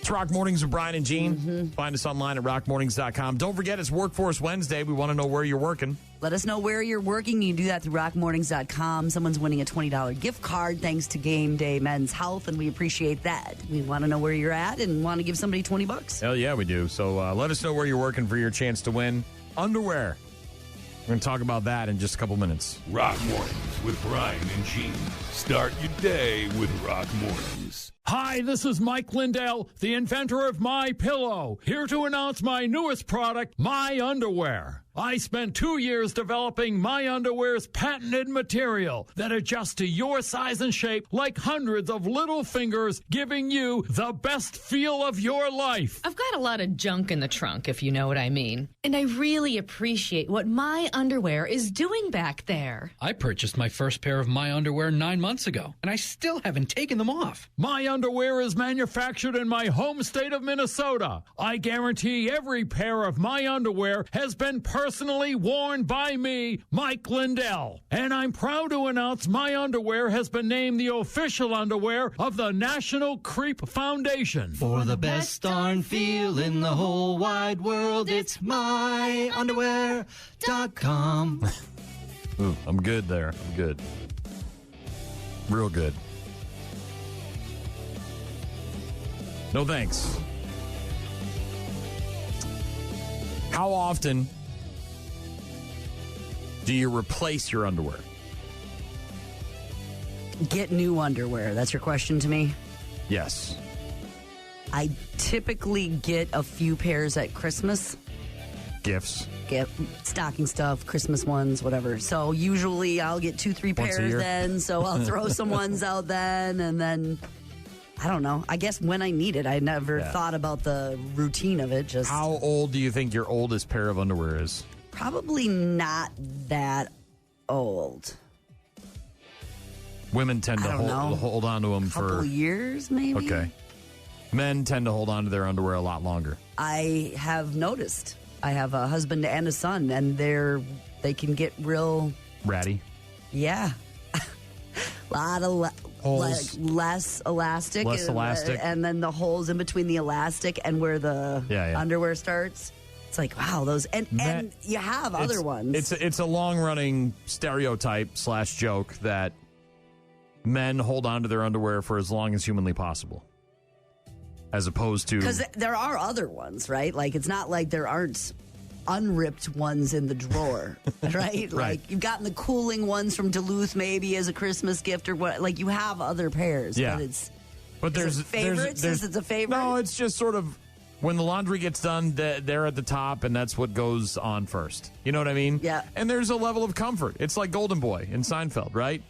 It's Rock Mornings with Brian and Gene. Find us online at rockmornings.com. Don't forget, it's Workforce Wednesday. We want to know where you're working.
Let us know where you're working. You can do that through rockmornings.com. Someone's winning a $20 gift card thanks to Game Day Men's Health, and we appreciate that. We want to know where you're at and want to give somebody $20.
Hell yeah, we do. So let us know where you're working for your chance to win underwear. We're going to talk about that in just a couple minutes.
Rock Mornings with Brian and Gene. Start your day with Rock Mornings.
Hi, this is Mike Lindell, the inventor of My Pillow, here to announce my newest product, My Underwear. I spent 2 years developing My Underwear's patented material that adjusts to your size and shape like hundreds of little fingers, giving you the best feel of your life.
I've got a lot of junk in the trunk, if you know what I mean. And I really appreciate what My Underwear is doing back there.
I purchased my first pair of My Underwear 9 months ago, and I still haven't taken them off.
My Underwear is manufactured in my home state of Minnesota. I guarantee every pair of My Underwear has been personally worn by me, Mike Lindell. And I'm proud to announce My Underwear has been named the official underwear of the National Creep Foundation.
For the best darn feel in the whole wide world, it's myunderwear.com.
Ooh, I'm good there. I'm good. Real good. No thanks. How often do you replace your underwear?
Get new underwear. That's your question to me?
Yes.
I typically get a few pairs at Christmas.
Gifts.
Get stocking stuff, Christmas ones, whatever. So usually I'll get 2-3
Once a
pairs
year.
then. So I'll throw some ones out then. And then, I don't know. I guess when I need it, I never thought about the routine of it. Just
How old do you think your oldest pair of underwear is?
probably not that old.
Women tend to
I don't know.
hold on to them
Couple
for
years, maybe.
Okay. Men tend to hold on to their underwear a lot longer.
I have noticed. I have a husband and a son, and they can get real.
Ratty.
Yeah. A lot of
Holes.
less elastic.
Less elastic.
And then the holes in between the elastic and where the underwear starts. It's like, wow, those. And you have other ones.
It's a long-running stereotype / joke that men hold on to their underwear for as long as humanly possible. As opposed to...
Because there are other ones, right? Like, it's not like there aren't unripped ones in the drawer, right?
Right.
Like, you've gotten the cooling ones from Duluth maybe as a Christmas gift or what. Like, you have other pairs,
Yeah.
but it's...
But there's
favorites? Is it a favorite?
No, it's just sort of when the laundry gets done, they're at the top, and that's what goes on first. You know what I mean?
Yeah.
And there's a level of comfort. It's like Golden Boy in Seinfeld, right?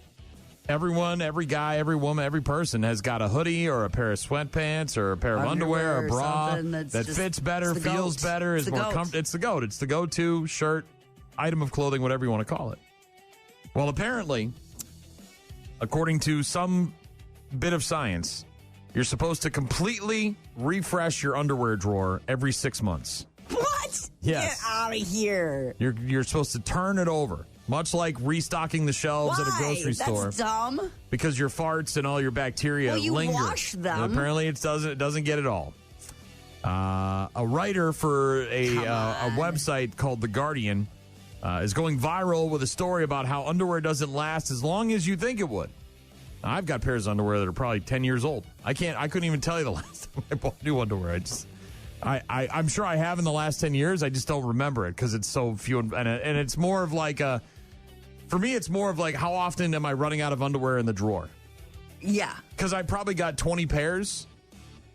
Everyone, every guy, every woman, every person has got a hoodie or a pair of sweatpants or a pair of underwear or a bra that fits better, feels better, is more comfortable. It's the GOAT. It's the go-to shirt, item of clothing, whatever you want to call it. Well, apparently, according to some bit of science, you're supposed to completely refresh your underwear drawer every 6 months.
What?
Yes.
Get out of here.
You're supposed to turn it over, much like restocking the shelves at a grocery store.
That's dumb.
Because your farts and all your bacteria
you
linger.
wash them.
And apparently, it doesn't get it all. A writer for a website called The Guardian is going viral with a story about how underwear doesn't last as long as you think it would. I've got pairs of underwear that are probably 10 years old. I couldn't even tell you the last time I bought new underwear. I'm sure I have in the last 10 years. I just don't remember it because it's so few. And it's more of like for me, it's more of like, how often am I running out of underwear in the drawer?
Yeah.
Because I probably got 20 pairs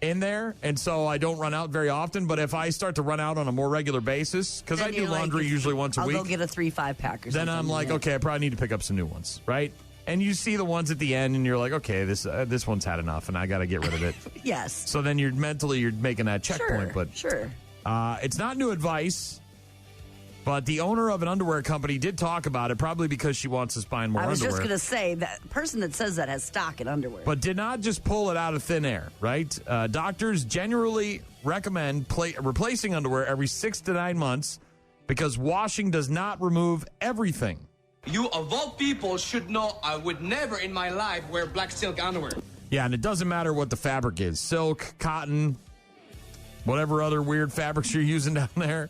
in there, and so I don't run out very often. But if I start to run out on a more regular basis, because I do laundry usually once a week.
I'll go get a 3-5 pack or something.
Then I'm like, okay, I probably need to pick up some new ones, right? And you see the ones at the end, and you're like, okay, this one's had enough, and I got to get rid of it.
Yes.
So then you're making that checkpoint.
Sure.
It's not new advice, but the owner of an underwear company did talk about it, probably because she wants us buying more underwear.
I was just going to say, that person that says that has stock in underwear.
But did not just pull it out of thin air, right? Doctors generally recommend replacing underwear every 6 to 9 months because washing does not remove everything.
You, of all people, should know I would never in my life wear black silk underwear.
Yeah, and it doesn't matter what the fabric is. Silk, cotton, whatever other weird fabrics you're using down there.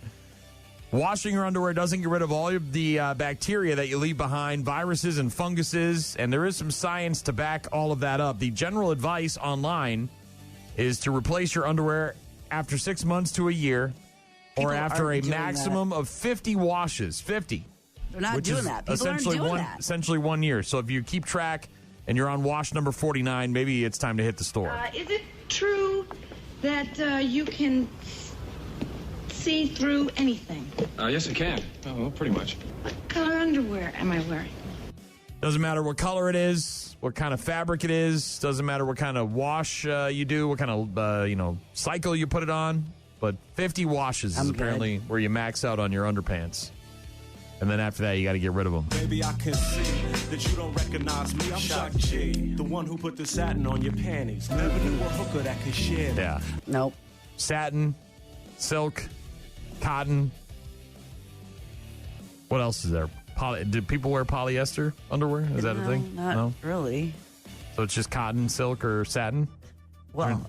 Washing your underwear doesn't get rid of all of the bacteria that you leave behind, viruses and funguses, and there is some science to back all of that up. The general advice online is to replace your underwear after 6 months to a year or after a maximum of 50 washes. 50.
They're not doing that. People aren't doing that.
Essentially 1 year. So if you keep track and you're on wash number 49, maybe it's time to hit the store.
Is it true that you can see through anything?
Yes, it can. Oh, pretty much.
What color underwear am I wearing?
Doesn't matter what color it is, what kind of fabric it is. Doesn't matter what kind of wash you do, what kind of cycle you put it on. But 50 washes is apparently where you max out on your underpants. And then after that, you got to get rid of them.
Baby, I can see that you don't recognize me. I'm Shock G, the one who put the satin on your panties. Never knew a hooker that could share.
Yeah.
Nope.
Satin, silk, cotton. What else is there? Do people wear polyester underwear? Is that a thing?
Not really.
So it's just cotton, silk, or satin?
Well,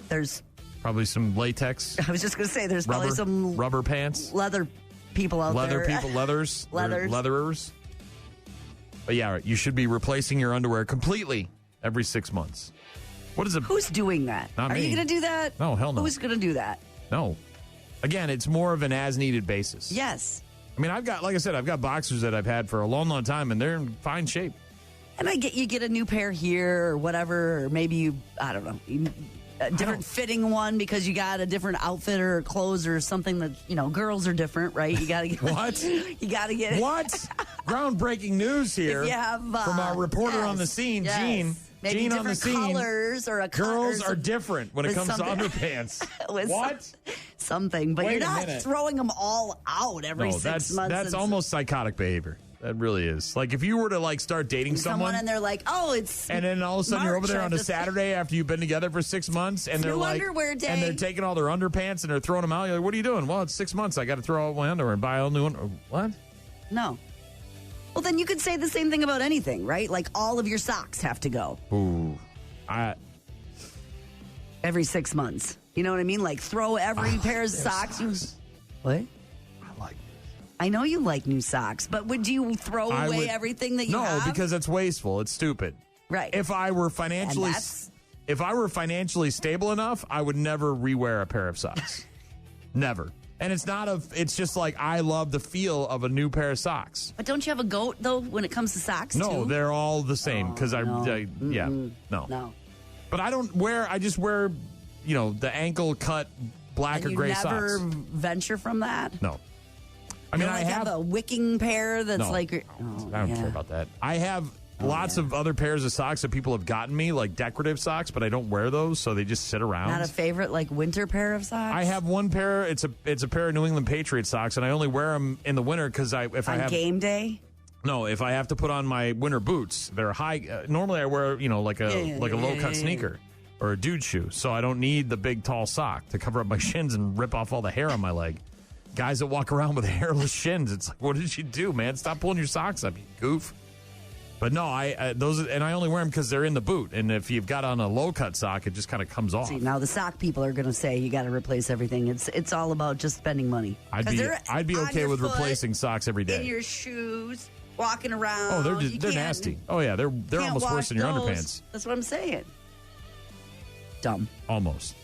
there's
probably some latex.
I was just going to say there's probably some
rubber pants.
Leather people out there.
Leathers.
Leathers.
Leatherers. But yeah, you should be replacing your underwear completely every 6 months. What is it?
Who's doing that?
Not
Are
me.
you going to do that?
No, hell no.
Who's going to do that?
No. Again, it's more of an as-needed basis.
Yes.
I mean, I've got boxers that I've had for a long, long time, and they're in fine shape.
And you get a new pair here or whatever, or maybe I don't know, a different fitting one because you got a different outfit or clothes or something that, girls are different, right? You got to get
what?
You got to get
what? Groundbreaking news here
if you have,
from our reporter on the scene, Gene.
Maybe
Gene
different
on the scene.
Colors or a
girls are different when it comes to underpants. What?
Something, but you're not throwing them all out every 6 months.
That's almost psychotic behavior. That really is. Like if you were to start dating someone
and they're like, oh, it's
and then all of a sudden you're over there on a Saturday after you've been together for 6 months and they're like
underwear day.
And they're taking all their underpants and they're throwing them out. You're like, what are you doing? Well, it's 6 months. I got to throw out my underwear and buy all new underwear. What?
No. Well, then you could say the same thing about anything, right? Like all of your socks have to go.
Ooh.
Every 6 months. You know what I mean? Like throw every pair of socks. What? I know you like new socks, but would you throw away everything that you have?
No, because it's wasteful. It's stupid.
Right.
If I were financially stable enough, I would never rewear a pair of socks. Never. And it's just like I love the feel of a new pair of socks.
But don't you have a goat, though, when it comes to socks,
No,
too?
they're all the same because no. But I just wear, the ankle cut black or gray socks.
You never venture from that?
No. I mean, I have
a wicking pair that's
no,
like...
I don't care about that. I have lots of other pairs of socks that people have gotten me, like decorative socks, but I don't wear those, so they just sit around.
Not a favorite, like, winter pair of socks?
I have one pair. It's a pair of New England Patriots socks, and I only wear them in the winter because
On game day?
No, if I have to put on my winter boots, they're high. Normally, I wear like a low cut sneaker or a dude shoe, so I don't need the big tall sock to cover up my shins and rip off all the hair on my leg. Guys that walk around with hairless shins, it's like, what did you do, man? Stop pulling your socks up, you goof. But no, I only wear them because they're in the boot, and if you've got on a low cut sock, it just kind of comes off.
See, now the sock people are going to say you got to replace everything. It's all about just spending money.
I'd be okay with replacing socks every day.
In your shoes, walking around.
Oh, they're nasty. Oh yeah, they're almost worse than your underpants.
That's what I'm saying. Dumb.
Almost.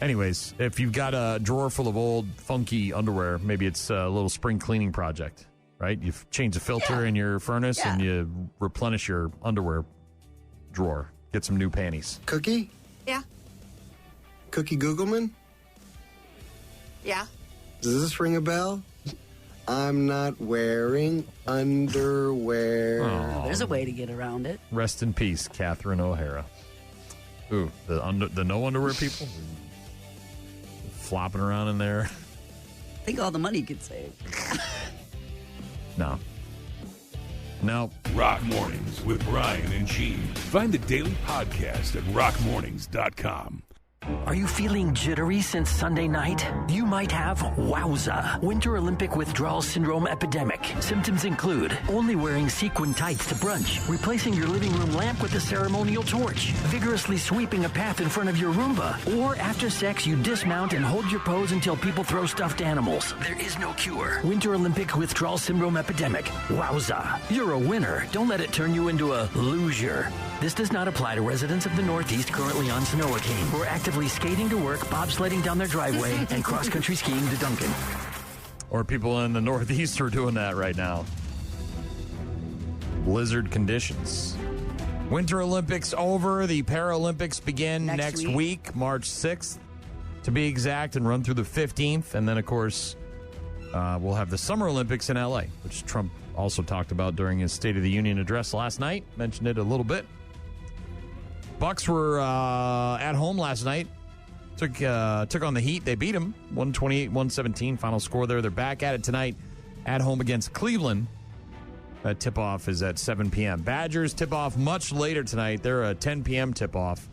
Anyways, if you've got a drawer full of old, funky underwear, maybe it's a little spring cleaning project, right? You change the filter in your furnace and you replenish your underwear drawer. Get some new panties.
Cookie?
Yeah.
Cookie Googleman?
Yeah.
Does this ring a bell? I'm not wearing underwear.
Oh.
There's a way to get around it.
Rest in peace, Catherine O'Hara. Ooh, the no underwear people? Flopping around in there.
Think all the money you could save.
No.
Rock Mornings with Brian and Gene. Find the daily podcast at rockmornings.com.
Are you feeling jittery since Sunday night? You might have Wowza, Winter Olympic Withdrawal Syndrome epidemic. Symptoms include only wearing sequin tights to brunch, replacing your living room lamp with a ceremonial torch, vigorously sweeping a path in front of your Roomba, or after sex you dismount and hold your pose until people throw stuffed animals. There is no cure. Winter Olympic Withdrawal Syndrome epidemic. Wowza. You're a winner. Don't let it turn you into a loser. This does not apply to residents of the Northeast currently on Snow-A-Cane or actively skating to work, bobsledding down their driveway, and cross-country skiing to Duncan.
Or people in the Northeast are doing that right now. Blizzard conditions. Winter Olympics over. The Paralympics begin next week, March 6th, to be exact, and run through the 15th. And then, of course, we'll have the Summer Olympics in L.A., which Trump also talked about during his State of the Union address last night. Mentioned it a little bit. Bucks were at home last night. Took on the Heat. They beat them 128-117. Final score there. They're back at it tonight at home against Cleveland. That tip-off is at 7 p.m. Badgers tip-off much later tonight. They're a 10 p.m. tip-off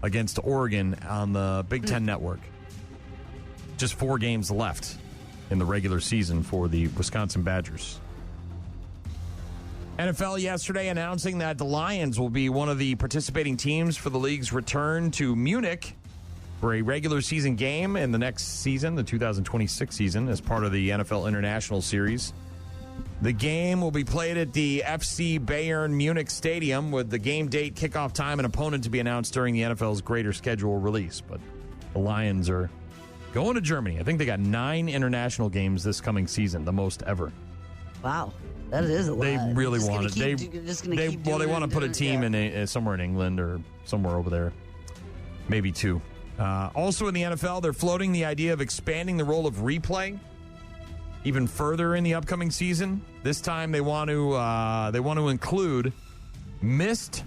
against Oregon on the Big Ten Network. Just 4 games left in the regular season for the Wisconsin Badgers. NFL yesterday announcing that the Lions will be one of the participating teams for the league's return to Munich for a regular season game in the next season, the 2026 season, as part of the NFL International Series. The game will be played at the FC Bayern Munich Stadium with the game date, kickoff time, and opponent to be announced during the NFL's greater schedule release. But the Lions are going to Germany. I think they got 9 international games this coming season, the most ever.
Wow. That is a lot.
They really want it.
They
want to put a team in somewhere in England or somewhere over there. Maybe 2. Also in the NFL, they're floating the idea of expanding the role of replay even further in the upcoming season. This time they want to include missed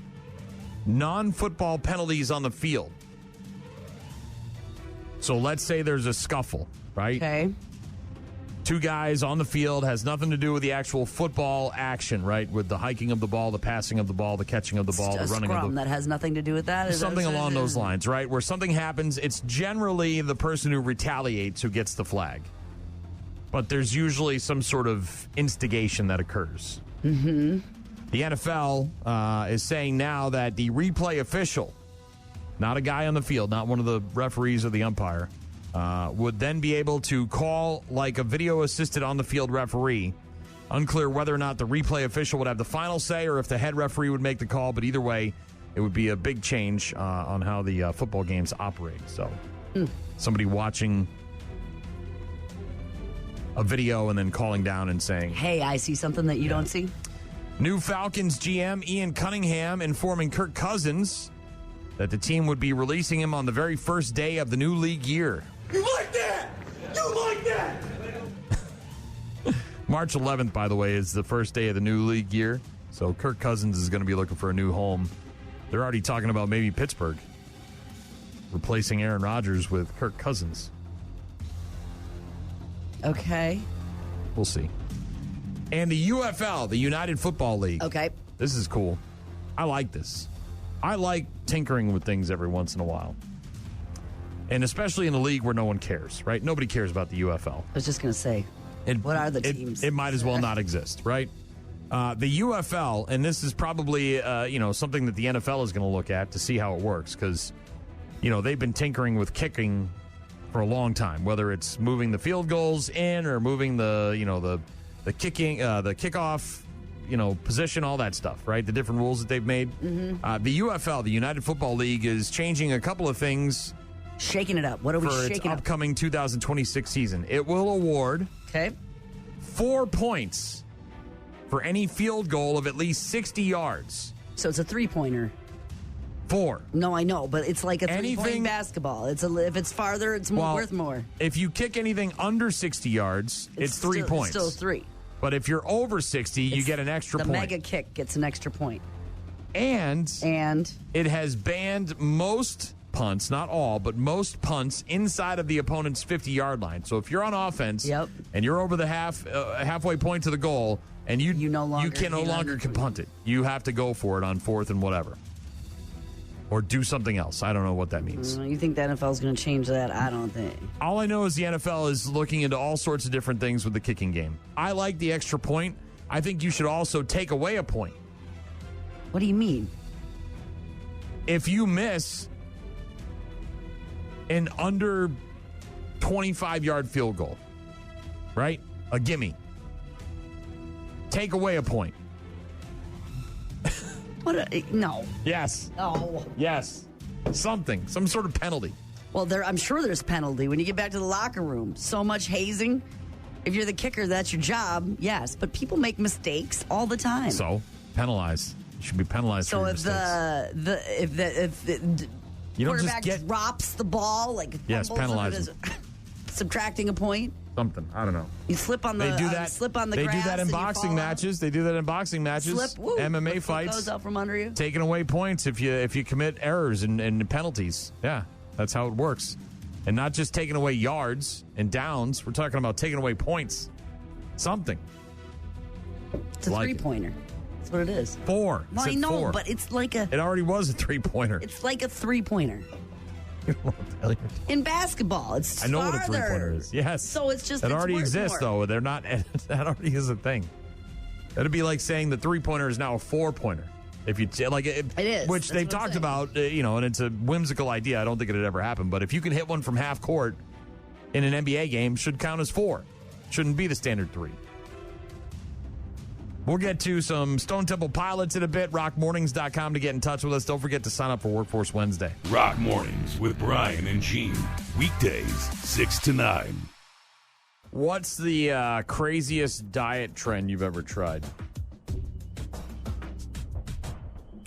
non-football penalties on the field. So let's say there's a scuffle, right?
Okay.
2 guys on the field, has nothing to do with the actual football action, right? With the hiking of the ball, the passing of the ball, the catching of the ball, the running of the ball.
That has nothing to do with that?
Something along those lines, right? Where something happens, it's generally the person who retaliates who gets the flag. But there's usually some sort of instigation that occurs.
Mm-hmm.
The NFL is saying now that the replay official, not a guy on the field, not one of the referees or the umpire, would then be able to call like a video-assisted on-the-field referee Unclear whether or not the replay official would have the final say or if the head referee would make the call, but either way, it would be a big change on how the football games operate. So somebody watching a video and then calling down and saying,
hey, I see something that you don't see.
New Falcons GM Ian Cunningham informing Kirk Cousins that the team would be releasing him on the very first day of the new league year.
You like that? You like that?
March 11th, by the way, is the first day of the new league year. So Kirk Cousins is going to be looking for a new home. They're already talking about maybe Pittsburgh replacing Aaron Rodgers with Kirk Cousins.
Okay.
We'll see. And the UFL, the United Football League.
Okay.
This is cool. I like this. I like tinkering with things every once in a while. And especially in a league where no one cares, right? Nobody cares about the UFL.
I was just going to say, what are the teams?
It might as well not exist, right? The UFL, and this is probably something that the NFL is going to look at to see how it works, because they've been tinkering with kicking for a long time, whether it's moving the field goals in or moving the kicking, the kickoff, position, all that stuff, right? The different rules that they've made.
Mm-hmm.
The UFL, the United Football League, is changing a couple of things.
Shaking it up. What are we shaking
its
up?
Upcoming 2026 season. It will award 4 points for any field goal of at least 60 yards.
So it's a 3-pointer.
4.
No, I know, but it's like a 3-point basketball. If it's farther, it's worth more.
If you kick anything under 60 yards, it's 3 points.
It's still 3.
But if you're over 60, you get an extra point.
The mega kick gets an extra point.
And it has banned most punts, not all, but most punts inside of the opponent's 50-yard line. So if you're on offense and you're over the halfway point to the goal, and you can no longer punt it. You have to go for it on 4th and whatever. Or do something else. I don't know what that means.
You think the NFL is going to change that? I don't think.
All I know is the NFL is looking into all sorts of different things with the kicking game. I like the extra point. I think you should also take away a point.
What do you mean?
If you miss an under 25-yard field goal, right? A gimme. Take away a point.
No.
Yes.
No.
Yes. Something. Some sort of penalty.
Well, I'm sure there's penalty when you get back to the locker room. So much hazing. If you're the kicker, that's your job. Yes, but people make mistakes all the time.
So penalize. You should be penalized for your mistakes.
If the
you don't
quarterback
just
drops the ball,
penalize
him. Subtracting a point.
Something. I don't know.
You slip on the
They do that.
Slip on the
They
grass.
do that in boxing matches. They do that in boxing matches. MMA fights.
Goes out from under you.
Taking away points if you commit errors and penalties. Yeah, that's how it works. And not just taking away yards and downs. We're talking about taking away points. Something.
It's a 3-pointer. That's what it is.
4.
Well, I know,
4.
but it's like a.
It already was a 3-pointer.
It's like a 3-pointer. In basketball, it's
I know
farther.
what a 3-pointer is. Yes.
So it's just
that
it's
already
worth
exists
more.
though. They're not. That already is a thing. That'd be like saying the 3-pointer is now a 4-pointer. If you it
is,
which they've talked about, and it's a whimsical idea. I don't think it'd ever happen. But if you can hit one from half court in an NBA game, should count as 4. Shouldn't be the standard 3. We'll get to some Stone Temple Pilots in a bit. RockMornings.com to get in touch with us. Don't forget to sign up for Workforce Wednesday.
Rock Mornings with Brian and Gene. Weekdays, 6 to 9.
What's the craziest diet trend you've ever tried?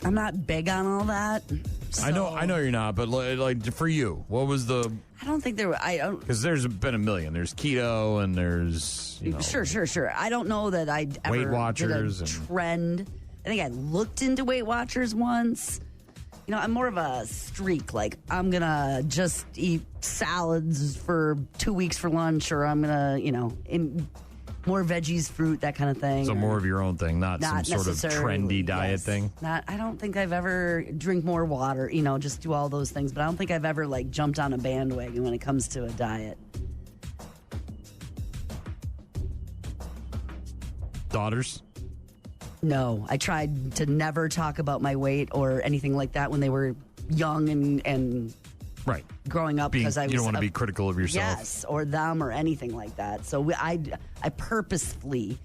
I'm not big on all that. So.
I know you're not, but like for you, what was the?
I don't think there were. I don't
because there's been a million. There's keto and there's
Sure. I don't know that I ever
Weight Watchers
did a trend. I think I looked into Weight Watchers once. I'm more of a streak. Like I'm gonna just eat salads for 2 weeks for lunch, or I'm gonna more veggies, fruit, that kind of thing.
So more of your own thing, not some sort of trendy diet thing.
I don't think I've ever drink more water, just do all those things. But I don't think I've ever jumped on a bandwagon when it comes to a diet.
Daughters?
No, I tried to never talk about my weight or anything like that when they were young and
right
growing up because
you don't want to be critical of yourself.
Yes, or them or anything like that. So I purposefully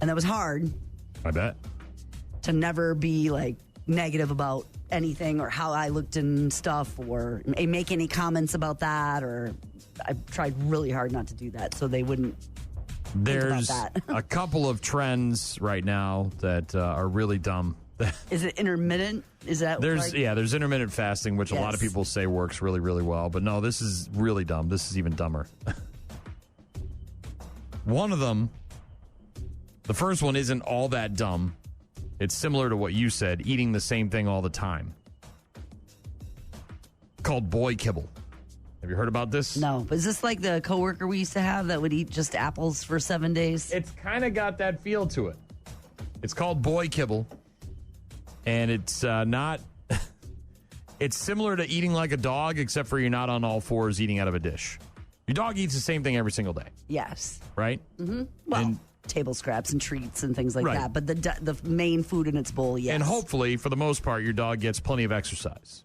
And that was hard.
I bet.
To never be like negative about anything or how I looked and stuff or make any comments about that. Or I tried really hard not to do that so they wouldn't
There's
think about that.
a couple of trends right now that are really dumb.
Is it intermittent? Is that
there's intermittent fasting, which a lot of people say works really, really well. But no, this is really dumb. This is even dumber. One of them, the first one isn't all that dumb. It's similar to what you said, eating the same thing all the time. Called boy kibble. Have you heard about this?
No. But is this like the coworker we used to have that would eat just apples for 7 days?
It's kind of got that feel to it. It's called boy kibble. And it's not... It's similar to eating like a dog, except for you're not on all fours eating out of a dish. Your dog eats the same thing every single day.
Yes.
Right?
Mm-hmm. Well, table scraps and treats and things like that. But the main food in its bowl, yes.
And hopefully, for the most part, your dog gets plenty of exercise.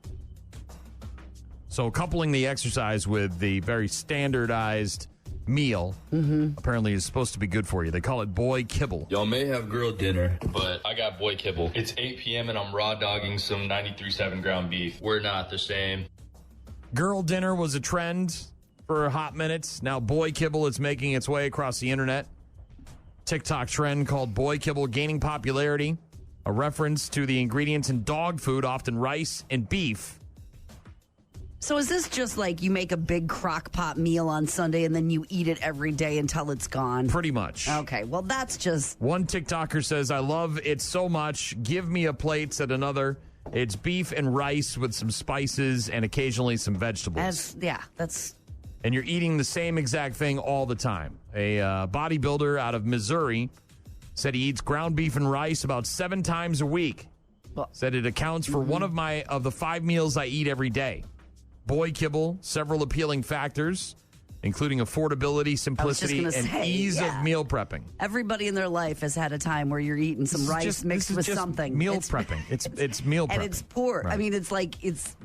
So coupling the exercise with the very standardized meal apparently is supposed to be good for you. They call it boy kibble.
Y'all may have girl dinner, but I got boy kibble. It's 8 p.m. and I'm raw dogging some 93.7 ground beef. We're not the same.
Girl dinner was a trend for hot minutes. Now boy kibble is making its way across the internet. TikTok trend called boy kibble gaining popularity. A reference to the ingredients in dog food, often rice and beef.
So is this just like you make a big crock pot meal on Sunday and then you eat it every day until it's gone?
Pretty much.
Okay, well, that's just...
One TikToker says, I love it so much. Give me a plate, said another. It's beef and rice with some spices and occasionally some vegetables.
That's...
And you're eating the same exact thing all the time. A bodybuilder out of Missouri said he eats ground beef and rice about 7 times a week. Said it accounts for one of the 5 meals I eat every day. Boy kibble, several appealing factors, including affordability, simplicity, and ease of meal prepping.
Everybody in their life has had a time where you're eating some rice mixed with something.
Meal prepping. It's meal prepping.
And it's poor.
Right.
I mean, it's like it's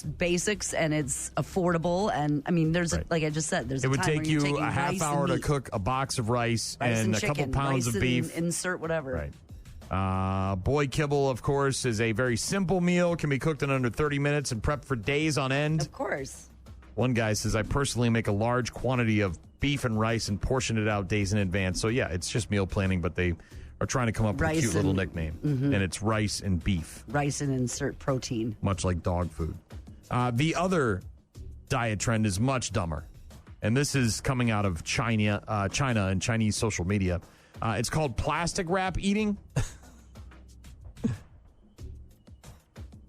basics and it's affordable. And I mean, there's like I just said, there's
it
a
would
time
take
where you're
you
taking
a half hour to cook a box of rice and a couple pounds of beef.
Insert whatever.
Right. Boy kibble, of course, is a very simple meal, can be cooked in under 30 minutes and prepped for days on end.
Of course.
One guy says, I personally make a large quantity of beef and rice and portion it out days in advance. So, yeah, it's just meal planning, but they are trying to come up with a cute little nickname. And it's rice and beef.
Rice and insert protein.
Much like dog food. The other diet trend is much dumber. And this is coming out of China and Chinese social media. It's called plastic wrap eating.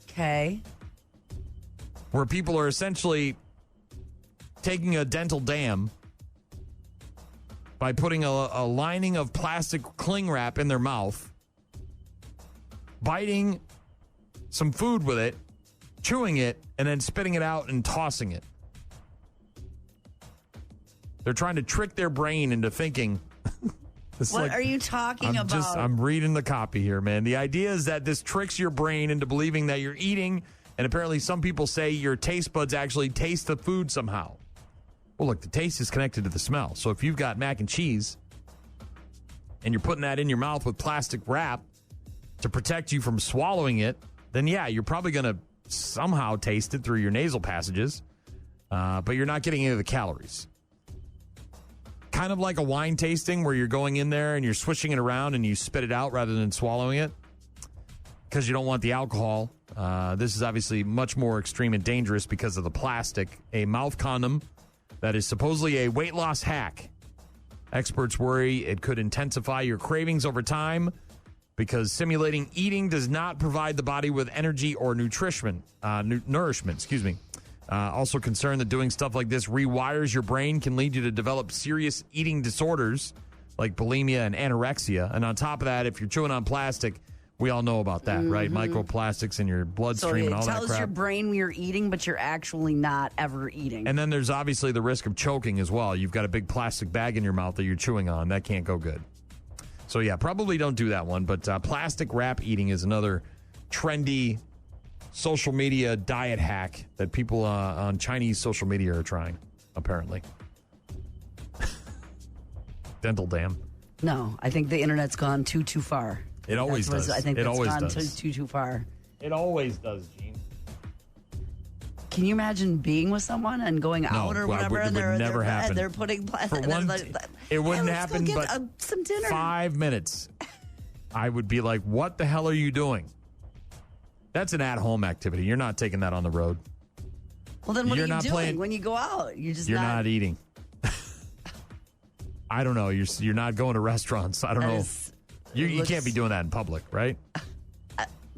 Okay.
Where people are essentially taking a dental dam by putting a lining of plastic cling wrap in their mouth, biting some food with it, chewing it, and then spitting it out and tossing it. They're trying to trick their brain into thinking...
What are you talking about?
I'm reading the copy here, man. The idea is that this tricks your brain into believing that you're eating, and apparently some people say your taste buds actually taste the food somehow. Well, look, the taste is connected to the smell. So if you've got mac and cheese, and you're putting that in your mouth with plastic wrap to protect you from swallowing it, then yeah, you're probably going to somehow taste it through your nasal passages, but you're not getting any of the calories. Kind of like a wine tasting where you're going in there and you're swishing it around and you spit it out rather than swallowing it because you don't want the alcohol. This is obviously much more extreme and dangerous because of the plastic. A mouth condom that is supposedly a weight loss hack. Experts worry it could intensify your cravings over time because simulating eating does not provide the body with energy or nourishment. Also concerned that doing stuff like this rewires your brain, can lead you to develop serious eating disorders like bulimia and anorexia. And on top of that, if you're chewing on plastic, we all know about that, right? Microplastics in your bloodstream and all that crap.
So it tells your brain you're eating, but you're actually not ever eating.
And then there's obviously the risk of choking as well. You've got a big plastic bag in your mouth that you're chewing on. That can't go good. So yeah, probably don't do that one. But plastic wrap eating is another trendy social media diet hack that people on Chinese social media are trying, apparently. Dental dam.
No, I think the internet's gone too far.
It always does.
I think
it
it's
always
gone
does.
too far.
It always does, Gene.
Can you imagine being with someone and going out or whatever,
it would never happen.
They're putting plastic.
It wouldn't happen,
get
but
some dinner.
5 minutes, I would be like, "What the hell are you doing?" That's an at-home activity. You're not taking that on the road.
Well, then what
You're
are you
not
doing
playing-
when you go out?
You're not eating. I don't know. You're not going to restaurants. I don't know. You can't be doing that in public, right?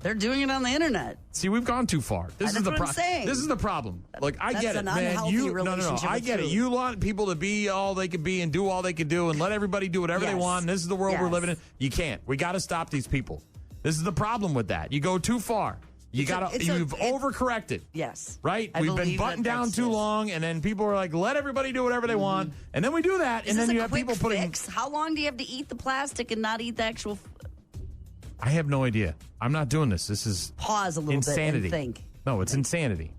They're doing it on the internet.
See, we've gone too far. This is the
what I'm saying.
This is the problem. Like, I
That's
get it,
an
man.
unhealthy
No.
relationship
I
with
get it.
food.
You want people to be all they could be and do all they could do and let everybody do whatever they
Yes.
want. And this is the world we're
Yes.
living in. You can't. We got to stop these people. This is the problem with that. You go too far. You've overcorrected.
Yes.
Right?
I
We've been
believe
buttoned
that
down
that's
too
it.
long, and then people are like, let everybody do whatever they want. And then we do that,
Is
and
this
then
a
you have
quick
people putting.
fix? How long do you have to eat the plastic and not eat the actual?
I have no idea. I'm not doing this. This is
Pause a little
insanity.
bit and think.
No, it's insanity.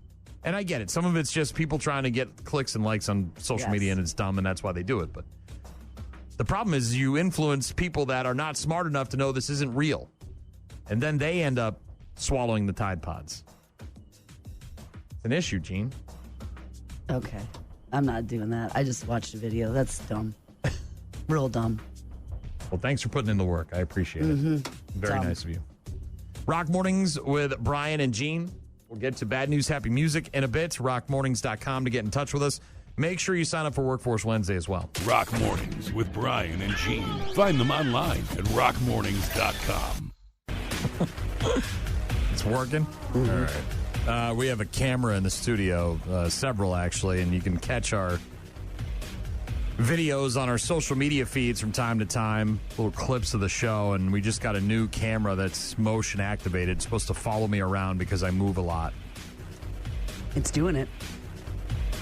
And I get it. Some of it's just people trying to get clicks and likes on social
Yes.
media, and it's dumb, and that's why they do it. But the problem is you influence people that are not smart enough to know this isn't real. And then they end up swallowing the Tide Pods. It's an issue, Gene.
Okay. I'm not doing that. I just watched a video. That's dumb. Real dumb.
Well, thanks for putting in the work. I appreciate it. Very
Dumb.
nice of you. Rock Mornings with Brian and Gene. We'll get to bad news, happy music in a bit. Rockmornings.com to get in touch with us. Make sure you sign up for Workforce Wednesday as well.
Rock Mornings with Brian and Gene. Find them online at rockmornings.com.
It's working? All right. We have a camera in the studio, several actually, and you can catch our videos on our social media feeds from time to time, little clips of the show, and we just got a new camera that's motion activated. It's supposed to follow me around because I move a lot.
It's doing it.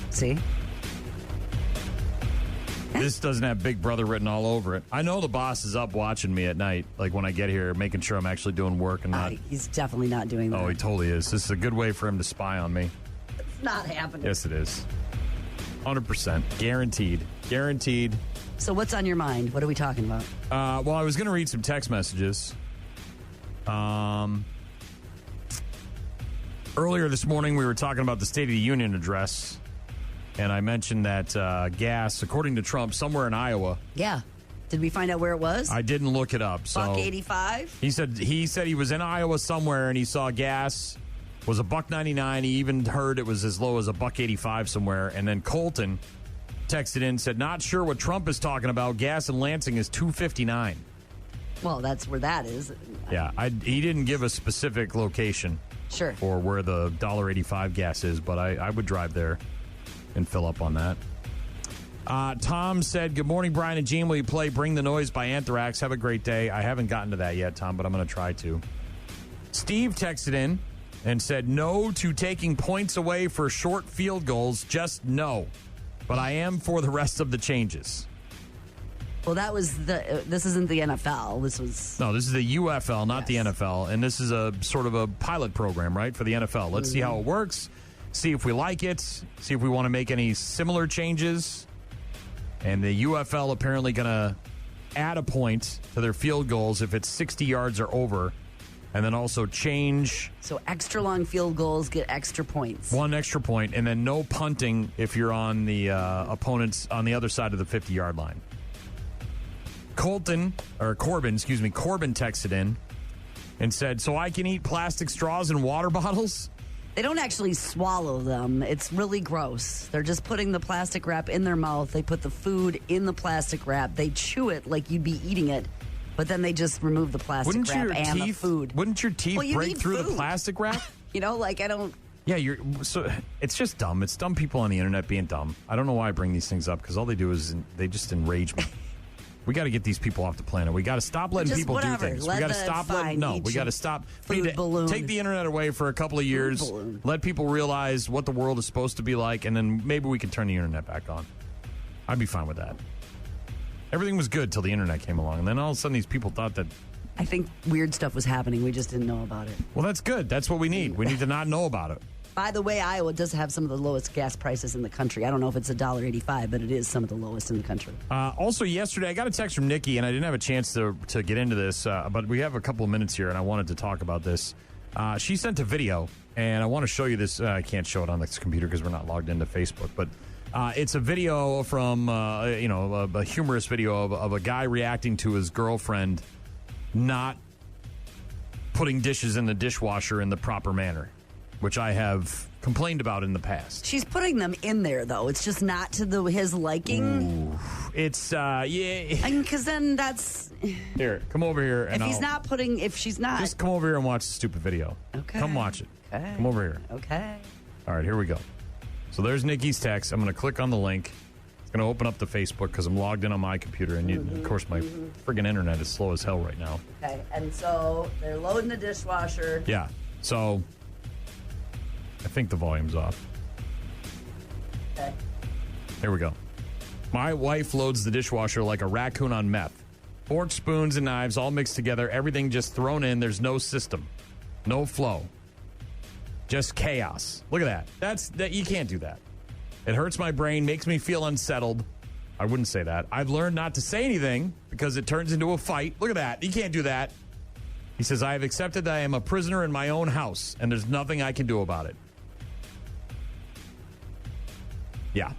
See?
This doesn't have Big Brother written all over it. I know the boss is up watching me at night, like when I get here, making sure I'm actually doing work and not.
He's definitely not doing that.
Oh, he totally is. This is a good way for him to spy on me.
It's not happening.
Yes, it is. 100%. Guaranteed. Guaranteed.
So what's on your mind? What are we talking about?
Well, I was going to read some text messages. Earlier this morning, we were talking about the State of the Union address, and I mentioned that gas, according to Trump, somewhere in Iowa.
Yeah. Did we find out where it was?
I didn't look it up. So
$1.85?
He said he was in Iowa somewhere, and he saw gas was $1.99. He even heard it was as low as $1.85 somewhere. And then Colton texted in and said, not sure what Trump is talking about. Gas in Lansing is $2.59.
Well, that's where that is.
Yeah, he didn't give a specific location.
Sure.
For where the $1.85 gas is, but I would drive there and fill up on that. Tom said, good morning, Brian and Gene. Will you play Bring the Noise by Anthrax? Have a great day. I haven't gotten to that yet, Tom, but I'm going to try to. Steve texted in and said, no to taking points away for short field goals. Just no. But I am for the rest of the changes.
Well, this isn't the NFL. This is...
No, this is the UFL, not the NFL. And this is a sort of a pilot program, right, for the NFL. Let's see how it works, see if we like it, see if we want to make any similar changes. And the UFL apparently going to add a point to their field goals if it's 60 yards or over, and then also change.
So extra long field goals get extra points.
One extra point, and then no punting if you're on the opponent's on the other side of the 50-yard line. Corbin texted in and said, so I can eat plastic straws and water bottles?
They don't actually swallow them. It's really gross. They're just putting the plastic wrap in their mouth. They put the food in the plastic wrap. They chew it like you'd be eating it, but then they just remove the plastic wrap and the food.
Wouldn't your teeth break through the plastic wrap?
You know, like I don't...
Yeah, so it's just dumb. It's dumb people on the internet being dumb. I don't know why I bring these things up, because all they do is they just enrage me. We got to get these people off the planet. We got to stop letting people do things. We got to stop letting. No, we got to stop. We need to take the internet away for a couple of years. Let people realize what the world is supposed to be like, and then maybe we can turn the internet back on. I'd be fine with that. Everything was good till the internet came along, and then all of a sudden these people thought that.
I think weird stuff was happening. We just didn't know about it.
Well, that's good. That's what we need. We need to not know about it.
By the way, Iowa does have some of the lowest gas prices in the country. I don't know if it's $1.85, but it is some of the lowest in the country.
Also, yesterday, I got a text from Nikki, and I didn't have a chance to get into this, but we have a couple of minutes here, and I wanted to talk about this. She sent a video, and I want to show you this. I can't show it on this computer because we're not logged into Facebook, but it's a video from, a humorous video of a guy reacting to his girlfriend not putting dishes in the dishwasher in the proper manner, which I have complained about in the past.
She's putting them in there, though. It's just not to his liking.
Ooh. It's, yeah.
Because then that's...
Here, come over here. And
if she's not...
Just come over here and watch the stupid video.
Okay.
Come watch it.
Okay.
Come over here.
Okay.
All right, here we go. So there's Nikki's text. I'm going to click on the link. It's going to open up the Facebook because I'm logged in on my computer. And, of course, my friggin' internet is slow as hell right now.
Okay, and so they're loading the dishwasher.
Yeah, so I think the volume's off.
Okay.
Here we go. My wife loads the dishwasher like a raccoon on meth. Forks, spoons, and knives all mixed together. Everything just thrown in. There's no system. No flow. Just chaos. Look at that. You can't do that. It hurts my brain, makes me feel unsettled. I wouldn't say that. I've learned not to say anything because it turns into a fight. Look at that. You can't do that. He says, I have accepted that I am a prisoner in my own house, and there's nothing I can do about it. Yeah.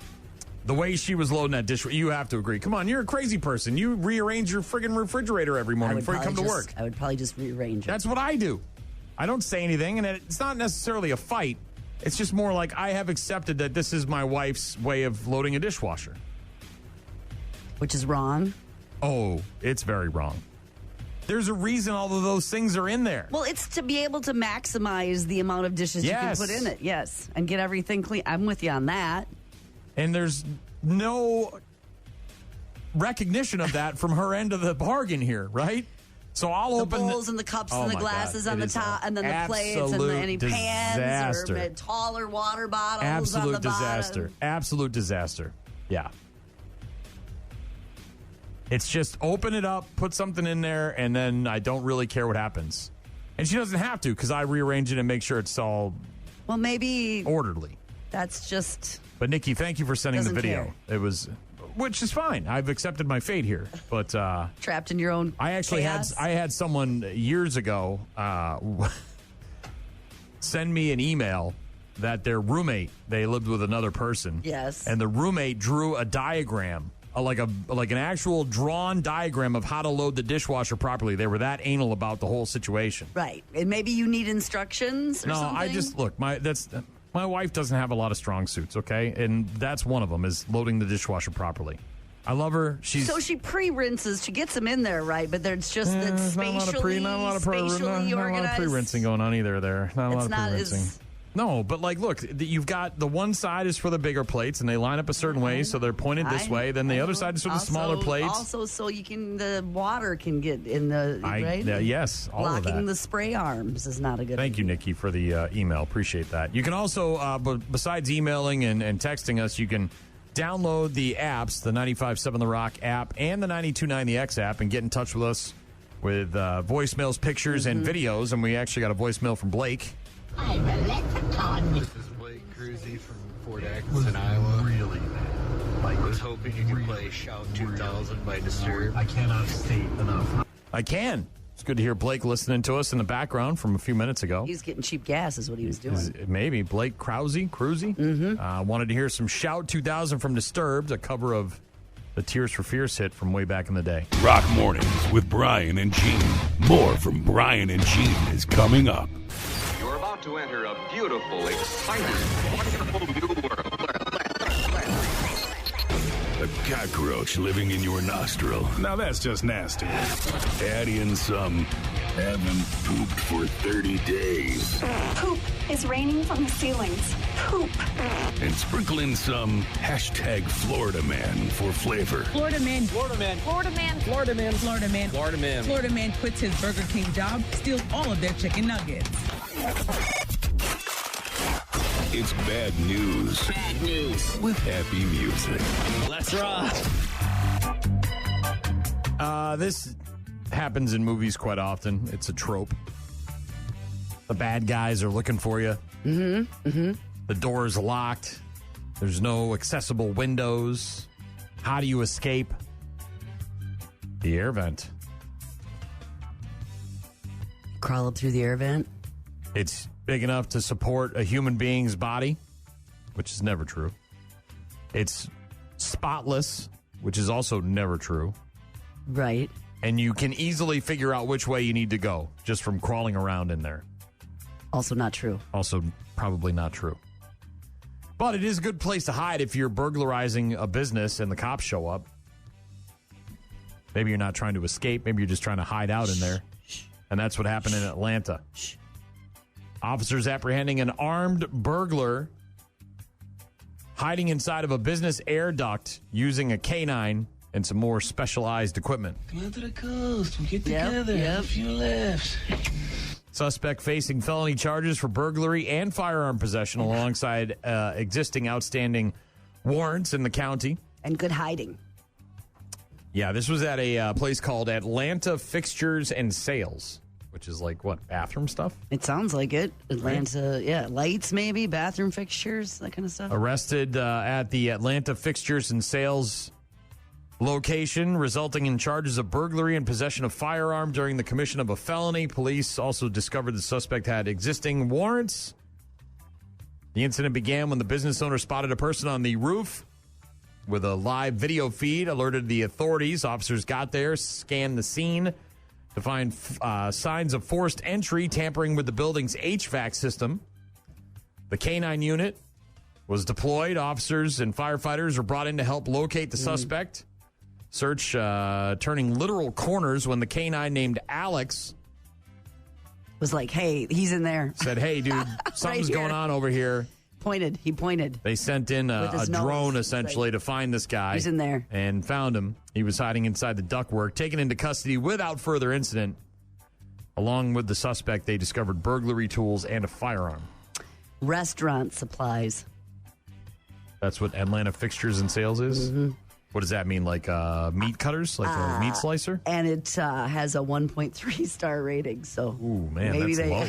The way she was loading that dishwasher, you have to agree. Come on, you're a crazy person. You rearrange your friggin' refrigerator every morning before you come to work.
I would probably just rearrange it.
That's what I do. I don't say anything, and it's not necessarily a fight. It's just more like I have accepted that this is my wife's way of loading a dishwasher.
Which is wrong.
Oh, it's very wrong. There's a reason all of those things are in there.
Well, it's to be able to maximize the amount of dishes you can put in it, yes, and get everything clean. I'm with you on that.
And there's no recognition of that from her end of the bargain here, right? So I'll open
the bowls and the cups and the glasses on the top, and then the plates and any pans or taller water bottles on the bottom.
Absolute disaster. Yeah. It's just open it up, put something in there, and then I don't really care what happens. And she doesn't have to because I rearrange it and make sure it's all
maybe
orderly.
That's just...
But, Nikki, thank you for sending the video.
Care.
It was... Which is fine. I've accepted my fate here, but
trapped in your own.
I actually had someone years ago send me an email that their roommate, they lived with another person.
Yes,
and the roommate drew a diagram, like an actual drawn diagram of how to load the dishwasher properly. They were that anal about the whole situation.
Right, and maybe you need instructions. Or something?
I just look. My wife doesn't have a lot of strong suits, okay? And that's one of them, is loading the dishwasher properly. I love her.
So she pre-rinses. She gets them in there, right? But there's just that spatially organized.
Not a lot of pre-rinsing going on either there. Not a lot of pre-rinsing. No, but look, you've got the one side is for the bigger plates, and they line up a certain way, so they're pointed this way. Then the other side is for the smaller plates.
Also, so the water can get in the, right?
Yes, all of that.
Locking the spray arms is not a good idea.
Thank you, Nikki, for the email. Appreciate that. You can also, besides emailing and texting us, you can download the apps, the 95.7 The Rock app and the 92.9 The X app, and get in touch with us with voicemails, pictures, and videos. And we actually got a voicemail from Blake.
I'm a leprechaun. This is Blake Cruzy from Fort Atkinson, Iowa. Really bad. I was hoping you could play Shout 2000 by Disturbed. I cannot state enough.
I can. It's good to hear Blake listening to us in the background from a few minutes ago.
He was getting cheap gas is what he was doing.
Maybe. Blake Cruzy?
Mm-hmm.
Wanted to hear some Shout 2000 from Disturbed, a cover of the Tears for Fears hit from way back in the day.
Rock Mornings with Brian and Gene. More from Brian and Gene is coming up.
You're about to enter a beautiful, exciting, wonderful new world.
A cockroach living in your nostril.
Now that's just nasty.
Add in some haven't pooped for 30 days.
Poop is raining from the ceilings. Poop.
And sprinkle in some hashtag Florida Man for flavor.
Florida Man.
Florida Man.
Florida Man.
Florida Man. Florida Man.
Florida Man.
Florida Man quits his Burger King job, steals all of their chicken nuggets.
It's bad news.
Bad news.
With happy music.
Let's rock.
This happens in movies quite often. It's a trope. The bad guys are looking for you.
Mm-hmm.
The door is locked. There's no accessible windows. How do you escape? The air vent.
Crawl up through the air vent?
It's big enough to support a human being's body, which is never true. It's spotless, which is also never true.
Right.
And you can easily figure out which way you need to go just from crawling around in there.
Also not true.
Also probably not true. But it is a good place to hide if you're burglarizing a business and the cops show up. Maybe you're not trying to escape. Maybe you're just trying to hide out in there. And that's what happened in Atlanta. Officers apprehending an armed burglar hiding inside of a business air duct using a canine and some more specialized equipment.
Come out to the coast. We'll get together. Have a few laughs.
Suspect facing felony charges for burglary and firearm possession alongside existing outstanding warrants in the county.
And good hiding.
Yeah, this was at a place called Atlanta Fixtures and Sales, which is like, what, bathroom stuff?
It sounds like it. Atlanta, yeah, lights maybe, bathroom fixtures, that kind of stuff.
Arrested at the Atlanta Fixtures and Sales location, resulting in charges of burglary and possession of firearm during the commission of a felony. Police also discovered the suspect had existing warrants. The incident began when the business owner spotted a person on the roof with a live video feed, alerted the authorities. Officers got there, scanned the scene to find signs of forced entry, tampering with the building's HVAC system. The K-9 unit was deployed. Officers and firefighters were brought in to help locate the suspect. Search turning literal corners when the K-9 named Alex
was like, hey, he's in there.
Said, hey, dude, something's going on over here.
He pointed.
They sent in a drone, essentially, to find this guy.
He's in there.
And found him. He was hiding inside the ductwork, taken into custody without further incident. Along with the suspect, they discovered burglary tools and a firearm.
Restaurant supplies.
That's what Atlanta Fixtures and Sales is?
Mm-hmm.
What does that mean? Like meat cutters? Like a meat slicer?
And it has a 1.3 star rating. So,
ooh, man,
maybe
that's low.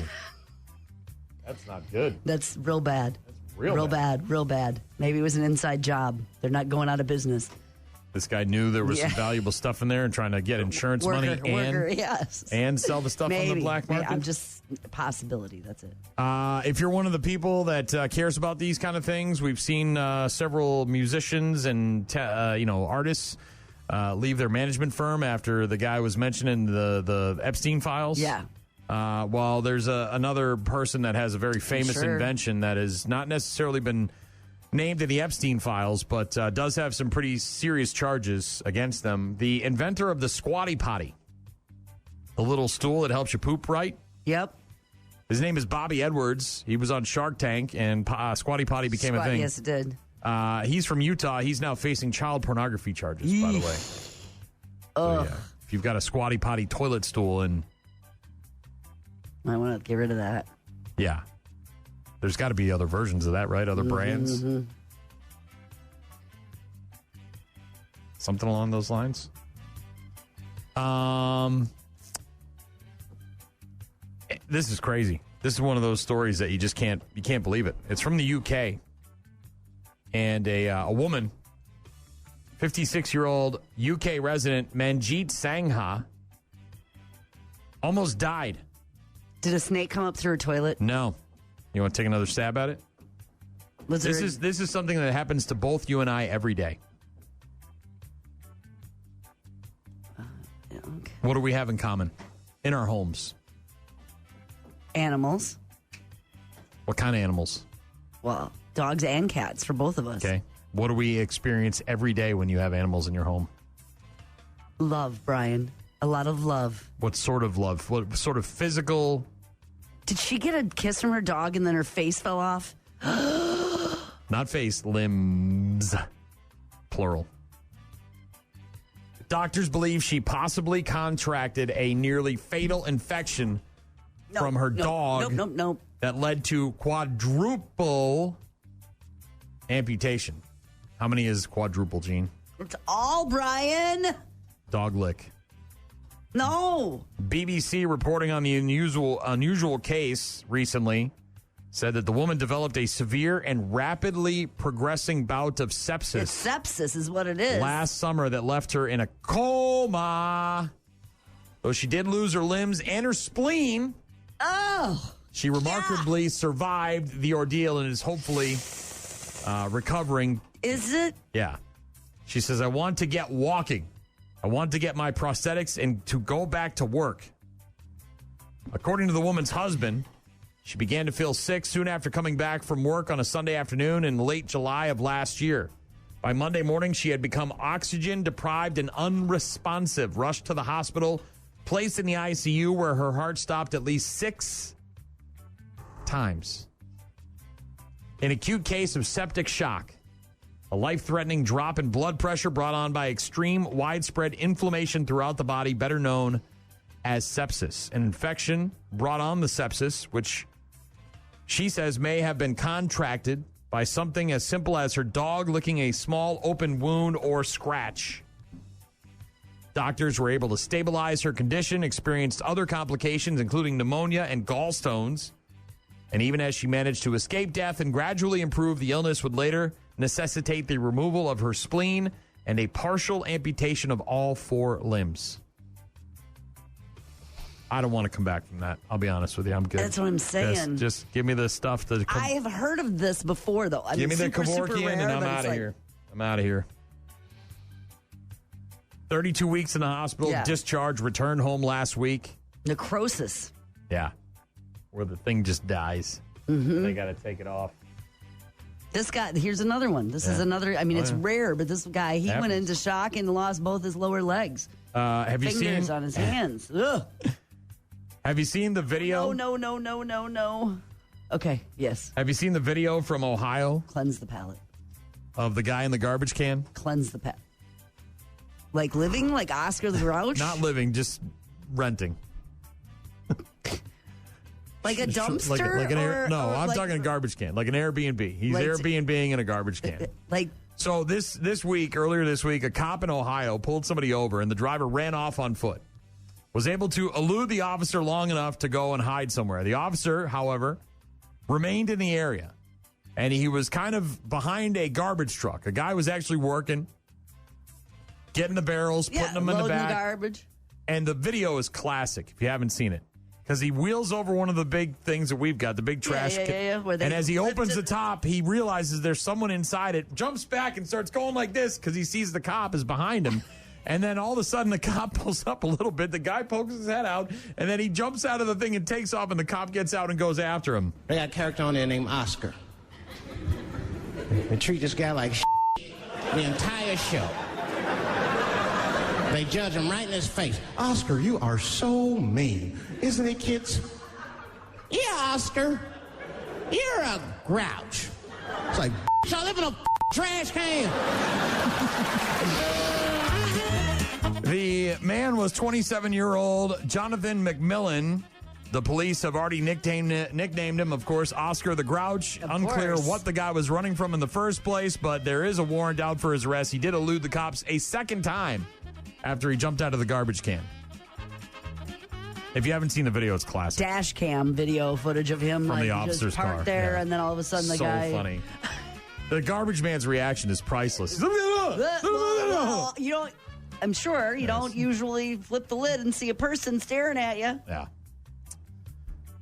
That's not good.
That's real bad.
Real
bad. Maybe it was an inside job. They're not going out of business.
This guy knew there was some valuable stuff in there and trying to get insurance money and sell the stuff on the black market.
I'm just a possibility. That's it.
If you're one of the people that cares about these kind of things, we've seen several musicians and artists leave their management firm after the guy was mentioned in the Epstein files.
Yeah.
While there's another person that has a very famous invention that has not necessarily been named in the Epstein files, but does have some pretty serious charges against them. The inventor of the Squatty Potty, the little stool that helps you poop right.
Yep.
His name is Bobby Edwards. He was on Shark Tank, and Squatty Potty became a thing.
Yes, it did.
He's from Utah. He's now facing child pornography charges, by the way. So, yeah, if you've got a Squatty Potty toilet stool, and
might want to get rid of that.
Yeah. There's got to be other versions of that, right? Other brands?
Mm-hmm.
Something along those lines? This is crazy. This is one of those stories that you just can't believe it. It's from the UK. And a woman, 56-year-old UK resident Manjeet Sangha, almost died.
Did a snake come up through her toilet?
No. You want to take another stab at it? This is something that happens to both you and I every day.
Okay.
What do we have in common in our homes?
Animals.
What kind of animals?
Well, dogs and cats for both of us.
Okay. What do we experience every day when you have animals in your home?
Love, Brian. A lot of love.
What sort of love? What sort of physical?
Did she get a kiss from her dog and then her face fell off?
Not face, limbs. Plural. Doctors believe she possibly contracted a nearly fatal infection from her dog that led to quadruple amputation. How many is quadruple, Gene?
It's all, Brian.
Dog lick.
No.
BBC reporting on the unusual case recently said that the woman developed a severe and rapidly progressing bout of sepsis.
Sepsis is what it is.
Last summer that left her in a coma. Though she did lose her limbs and her spleen.
Oh.
She remarkably survived the ordeal and is hopefully recovering.
Is it?
Yeah. She says, I want to get walking. I want to get my prosthetics and to go back to work. According to the woman's husband, she began to feel sick soon after coming back from work on a Sunday afternoon in late July of last year. By Monday morning, she had become oxygen deprived and unresponsive, rushed to the hospital, placed in the ICU where her heart stopped at least 6 times. An acute case of septic shock, a life-threatening drop in blood pressure brought on by extreme widespread inflammation throughout the body, better known as sepsis. An infection brought on the sepsis, which she says may have been contracted by something as simple as her dog licking a small open wound or scratch. Doctors were able to stabilize her condition, experienced other complications, including pneumonia and gallstones. And even as she managed to escape death and gradually improve, the illness would later necessitate the removal of her spleen and a partial amputation of all 4 limbs. I don't want to come back from that. I'll be honest with you. I'm good.
That's what I'm saying.
Just give me the stuff.
I have heard of this before, though.
Give me the Kevorkian and I'm out of here. I'm out of here. 32 weeks in the hospital, discharged, returned home last week.
Necrosis.
Yeah. Where the thing just dies.
Mm-hmm.
They got to take it off.
This guy, here's another one. This is another, it's rare, but this guy, he went into shock and lost both his lower legs.
Have you
Fingers
seen
on his hands. Ugh.
Have you seen the video?
No. Okay, yes.
Have you seen the video from Ohio?
Cleanse the palate.
Of the guy in the garbage can?
Cleanse the palate. Like living, like Oscar the Grouch?
Not living, just renting.
Like a dumpster?
I'm talking a garbage can, like an Airbnb. He's Airbnb-ing in a garbage can. So earlier this week, a cop in Ohio pulled somebody over and the driver ran off on foot. Was able to elude the officer long enough to go and hide somewhere. The officer, however, remained in the area and he was kind of behind a garbage truck. A guy was actually working, getting the barrels, putting them in the back.
The garbage.
And the video is classic if you haven't seen it. Because he wheels over one of the big things that we've got, the big trash can. And as he opens the top, he realizes there's someone inside it, jumps back and starts going like this because he sees the cop is behind him. And then all of a sudden, the cop pulls up a little bit. The guy pokes his head out, and then he jumps out of the thing and takes off, and the cop gets out and goes after him.
They got a character on there named Oscar. They treat this guy like the entire show. They judge him right in his face.
Oscar, you are so mean. Isn't it, kids?
Yeah, Oscar. You're a grouch.
It's like,
I live in a trash can.
The man was 27-year-old Jonathan McMillan. The police have already nicknamed him, of course, Oscar the Grouch. Unclear what the guy was running from in the first place, but there is a warrant out for his arrest. He did elude the cops a second time after he jumped out of the garbage can. If you haven't seen the video, it's classic.
Dash cam video footage of him
from the officer's
just parked
car
there, and then all of a sudden the guy.
So funny. The garbage man's reaction is priceless.
Well, you don't. I'm sure you don't usually flip the lid and see a person staring at you.
Yeah.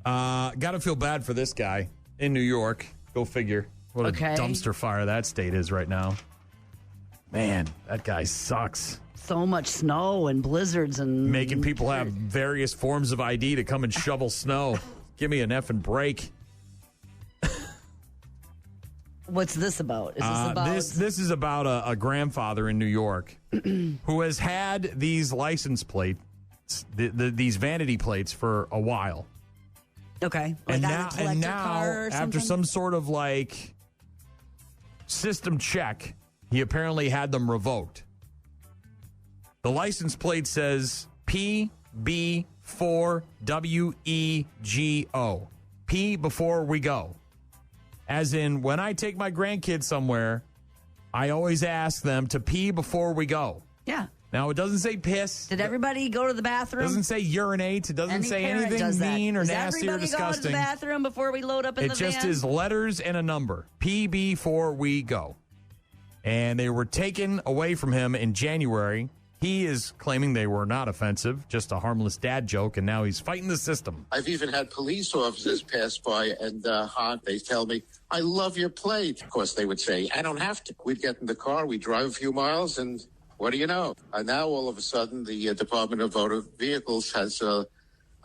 Got to feel bad for this guy in New York. Go figure. What a dumpster fire that state is right now. Man, that guy sucks.
So much snow and blizzards and
making people have various forms of ID to come and shovel snow. Give me an effing break.
What's this about? Is this about?
This is about a grandfather in New York who has had these license plates, these vanity plates for a while.
Okay.
Like and now after some sort of like system check, he apparently had them revoked. The license plate says PB4WEGO. P before we go. As in, when I take my grandkids somewhere, I always ask them to pee before we go.
Yeah.
Now, it doesn't say piss.
Did everybody go to the bathroom?
It doesn't say urinate. It doesn't say anything mean or nasty or disgusting.
Does everybody go to the bathroom before we load up in the van?
It just is letters and a number. P before we go. And they were taken away from him in January. He is claiming they were not offensive, just a harmless dad joke, and now he's fighting the system.
I've even had police officers pass by and they tell me, I love your plate. Of course, they would say, I don't have to. We'd get in the car, we'd drive a few miles, and what do you know? And now, all of a sudden, the Department of Motor Vehicles has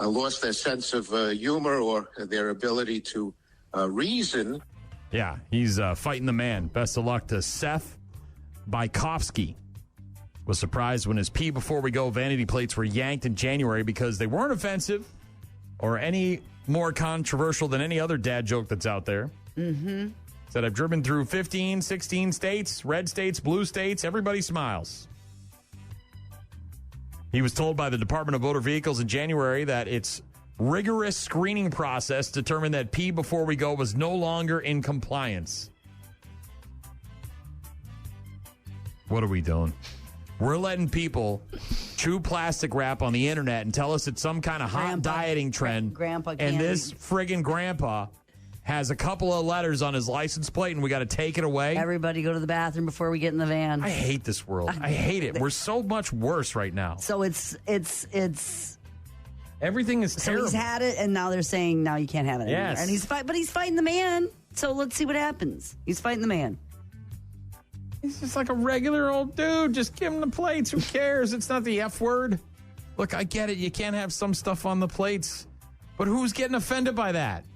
lost their sense of humor or their ability to reason.
Yeah, he's fighting the man. Best of luck to Seth Bykowski. Was surprised when his P before we go vanity plates were yanked in January because they weren't offensive or any more controversial than any other dad joke that's out there.
Mm-hmm.
Said, I've driven through 15, 16 states, red states, blue states. Everybody smiles. He was told by the Department of Motor Vehicles in January that its rigorous screening process determined that P before we go was no longer in compliance. What are we doing? We're letting people chew plastic wrap on the internet and tell us it's some kind of hot dieting trend.
Grandpa
and this friggin' grandpa has a couple of letters on his license plate and we got to take it away.
Everybody go to the bathroom before we get in the van.
I hate this world. I hate it. We're so much worse right now.
So it's
everything is terrible.
So he's had it and now they're saying now you can't have it anymore.
Yes.
And he's fighting the man. So let's see what happens. He's fighting the man.
He's just like a regular old dude. Just give him the plates. Who cares? It's not the F word. Look, I get it. You can't have some stuff on the plates. But who's getting offended by that?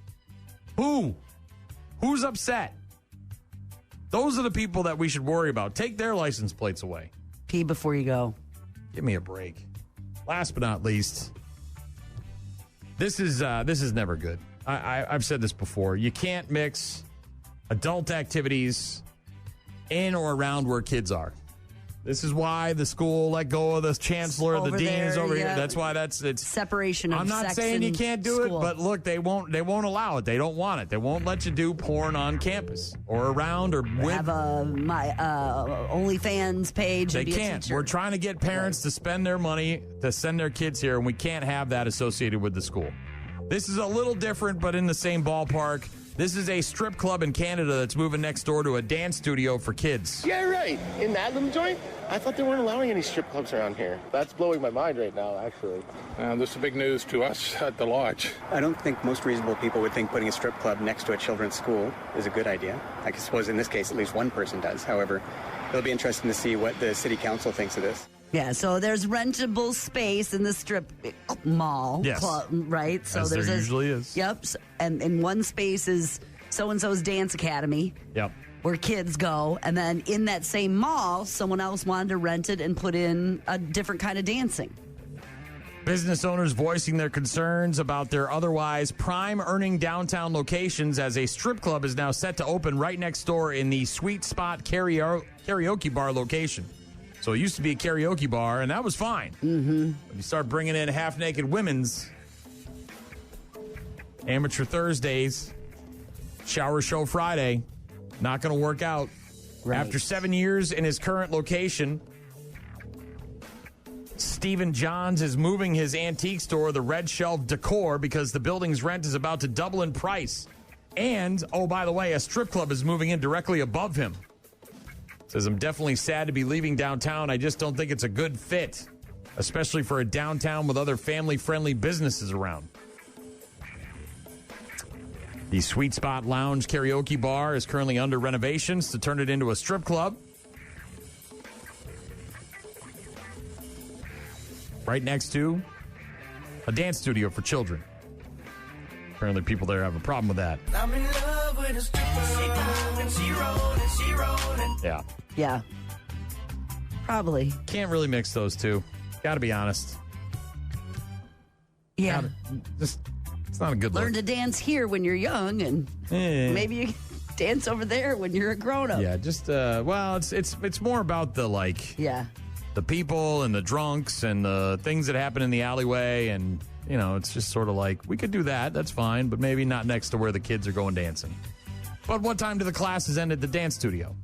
Who? Who's upset? Those are the people that we should worry about. Take their license plates away.
Pee before you go.
Give me a break. Last but not least, this is never good. I've said this before. You can't mix adult activities in or around where kids are. This is why the school let go of the chancellor. The dean is over here. That's why it's
separation of
I'm not
sex
saying you can't do
school.
it, but look, they won't allow it. They don't want it. They won't let you do porn on campus or around or with.
Have my OnlyFans page.
They
and be
can't.
A teacher.
We're trying to get parents to spend their money to send their kids here, and we can't have that associated with the school. This is a little different, but in the same ballpark. This is a strip club in Canada that's moving next door to a dance studio for kids.
Yeah, right. In that little joint? I thought they weren't allowing any strip clubs around here. That's blowing my mind right now, actually.
This is big news to us at the lodge.
I don't think most reasonable people would think putting a strip club next to a children's school is a good idea. I suppose in this case, at least one person does. However, it'll be interesting to see what the city council thinks of this.
Yeah, so there's rentable space in the strip mall,
yes.
Club, right? So
as
there
usually is.
Yep, and in one space is so-and-so's dance academy.
Yep.
Where kids go, and then in that same mall, someone else wanted to rent it and put in a different kind of dancing.
Business owners voicing their concerns about their otherwise prime earning downtown locations as a strip club is now set to open right next door in the Sweet Spot karaoke bar location. So it used to be a karaoke bar, and that was fine.
Mm-hmm.
When you start bringing in half-naked women's, amateur Thursdays, shower show Friday, not going to work out. Right. After 7 years in his current location, Stephen Johns is moving his antique store, the Red Shelf Decor, because the building's rent is about to double in price. And, oh, by the way, a strip club is moving in directly above him. Says, I'm definitely sad to be leaving downtown. I just don't think it's a good fit, especially for a downtown with other family-friendly businesses around. The Sweet Spot Lounge karaoke bar is currently under renovations to turn it into a strip club. Right next to a dance studio for children. Apparently people there have a problem with that.
I'm in love with a stripper, and she rollin'.
Yeah.
Yeah. Probably.
Can't really mix those two. Gotta be honest.
Yeah.
It's not a good look.
Learn to dance here when you're young, and maybe you dance over there when you're a grown-up.
Yeah, just, it's more about the, the people and the drunks and the things that happen in the alleyway, and, it's just sort of like, we could do that, that's fine, but maybe not next to where the kids are going dancing. But what time do the classes end at the dance studio?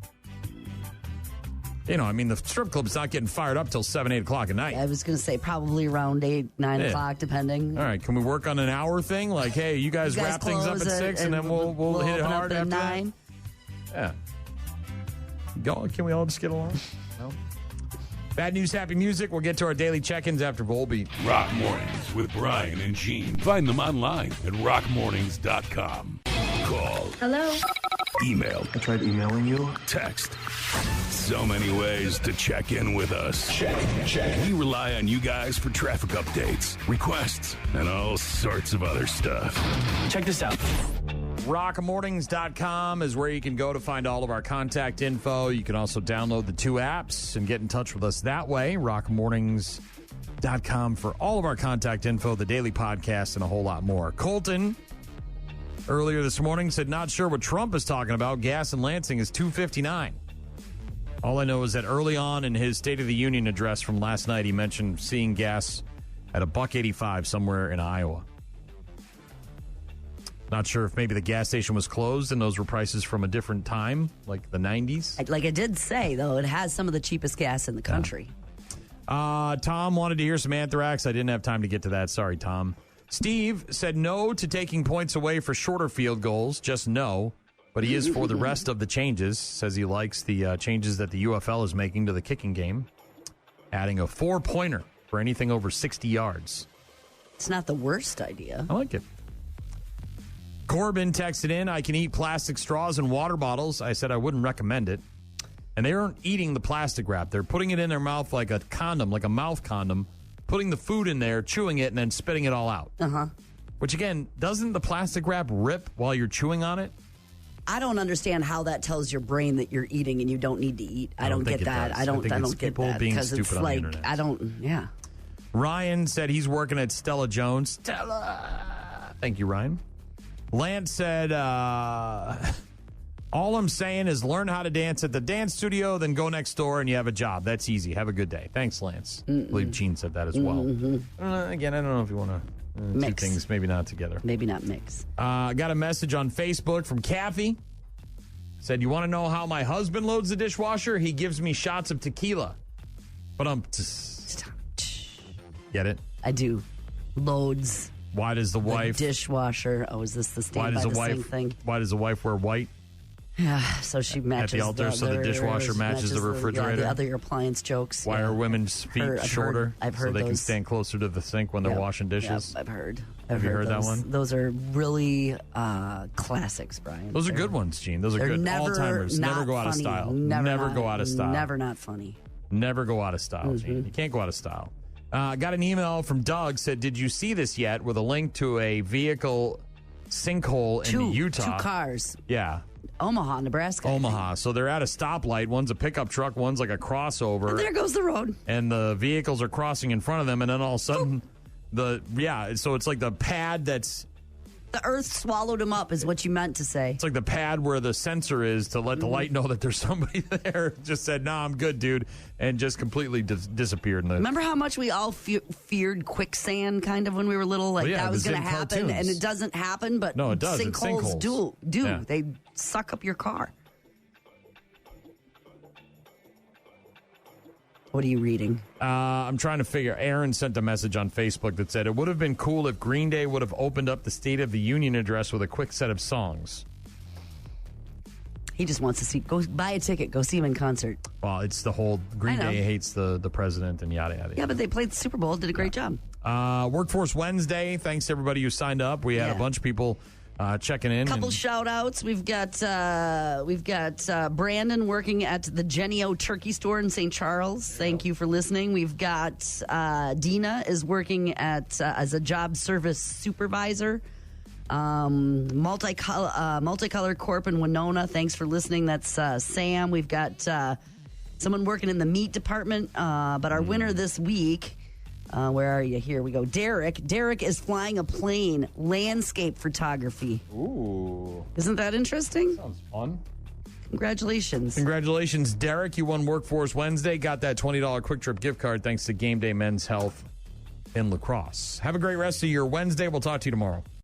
You know, I mean, the strip club's not getting fired up till 7, 8 o'clock at night.
I was going to say probably around 8, 9 o'clock, depending.
All right, can we work on an hour thing? Like, hey, you guys wrap things up at 6, and then we'll hit it hard after
9.
That? Yeah. Can we all just get along? No. Bad news, happy music. We'll get to our daily check-ins after Volbeat.
Rock Mornings with Brian and Gene. Find them online at rockmornings.com. Call.
Hello?
Email.
I tried emailing you.
Text. So many ways to check in with us. Check. We rely on you guys for traffic updates, requests, and all sorts of other stuff.
Check this out.
Rockmornings.com is where you can go to find all of our contact info. You can also download the 2 apps and get in touch with us that way. Rockmornings.com for all of our contact info, the daily podcast, and a whole lot more. Colton, earlier this morning, said not sure what Trump is talking about. Gas in Lansing is $2.59. All I know is that early on in his State of the Union address from last night, he mentioned seeing gas at $1.85 somewhere in Iowa. Not sure if maybe the gas station was closed and those were prices from a different time, like the 90s.
Like I did say, though, it has some of the cheapest gas in the country.
Tom wanted to hear some Anthrax. I didn't have time to get to that. Sorry, Tom. Steve said no to taking points away for shorter field goals. Just no. But he is for the rest of the changes. Says he likes the changes that the UFL is making to the kicking game. Adding a 4-pointer for anything over 60 yards.
It's not the worst idea.
I like it. Corbin texted in, I can eat plastic straws and water bottles. I said I wouldn't recommend it. And they aren't eating the plastic wrap. They're putting it in their mouth like a condom, like a mouth condom, putting the food in there, chewing it, and then spitting it all out.
Uh-huh.
Which, again, doesn't the plastic wrap rip while you're chewing on it?
I don't understand how that tells your brain that you're eating and you don't need to eat. I don't get that. I don't get that because it's like I don't. Yeah.
Ryan said he's working at Stella Jones. Stella. Thank you, Ryan. Lance said, all I'm saying is learn how to dance at the dance studio, then go next door and you have a job. That's easy. Have a good day. Thanks, Lance. I believe Gene said that as well. Again, I don't know if you want to. Two things, maybe not together.
Maybe not mix.
Got a message on Facebook from Kathy. Said, you want to know how my husband loads the dishwasher? He gives me shots of tequila. But get it?
I do. Loads.
Why does the wife...
dishwasher. Oh, is this the stand by the sink thing?
Why does the wife wear white?
Yeah, so she matches
at the altar, so the dishwasher matches the refrigerator.
The other appliance jokes.
Why are women's feet shorter?
I've heard
so they
those.
Can stand closer to the sink when they're washing dishes.
Yep, I've heard.
Have you heard that one?
Those are really classics, Brian.
Those are good ones, Gene. Those are good. All timers never go out of style. Never go out of style.
Never not funny.
Never go out of style, Gene. You can't go out of style. Got an email from Doug. Said, did you see this yet? With a link to a vehicle sinkhole in Utah.
2 cars.
Yeah.
Omaha, Nebraska.
Omaha. So they're at a stoplight. One's a pickup truck. One's like a crossover.
And there goes the road.
And the vehicles are crossing in front of them. And then all of a sudden, so it's like the pad that's...
The earth swallowed him up is what you meant to say.
It's like the pad where the sensor is to let the light know that there's somebody there. Just said, nah, I'm good, dude. And just completely disappeared.
Remember how much we all feared quicksand kind of when we were little? Like that was going to happen.
Cartoons.
And it doesn't happen, but
no, it does.
Sinkholes do.
Yeah.
They suck up your car. What are you reading?
I'm trying to figure. Aaron sent a message on Facebook that said, it would have been cool if Green Day would have opened up the State of the Union address with a quick set of songs.
He just wants to see. Go buy a ticket. Go see him in concert.
Well, it's the whole Green Day hates the president and yada, yada.
Yeah, but they played the Super Bowl. Did a great job.
Workforce Wednesday. Thanks to everybody who signed up. We had a bunch of people checking in.
Couple shout outs. We've got Brandon working at the Genio Turkey Store in St. Charles. Thank you for listening. We've got Dina is working at as a job service supervisor. Multicolor Corp in Winona. Thanks for listening. That's Sam. We've got someone working in the meat department. But our winner this week. Where are you? Here we go. Derek. Derek is flying a plane, landscape photography.
Ooh.
Isn't that interesting?
Sounds fun.
Congratulations.
Congratulations, Derek. You won Workforce Wednesday. Got that $20 Quick Trip gift card thanks to Game Day Men's Health in La Crosse. Have a great rest of your Wednesday. We'll talk to you tomorrow.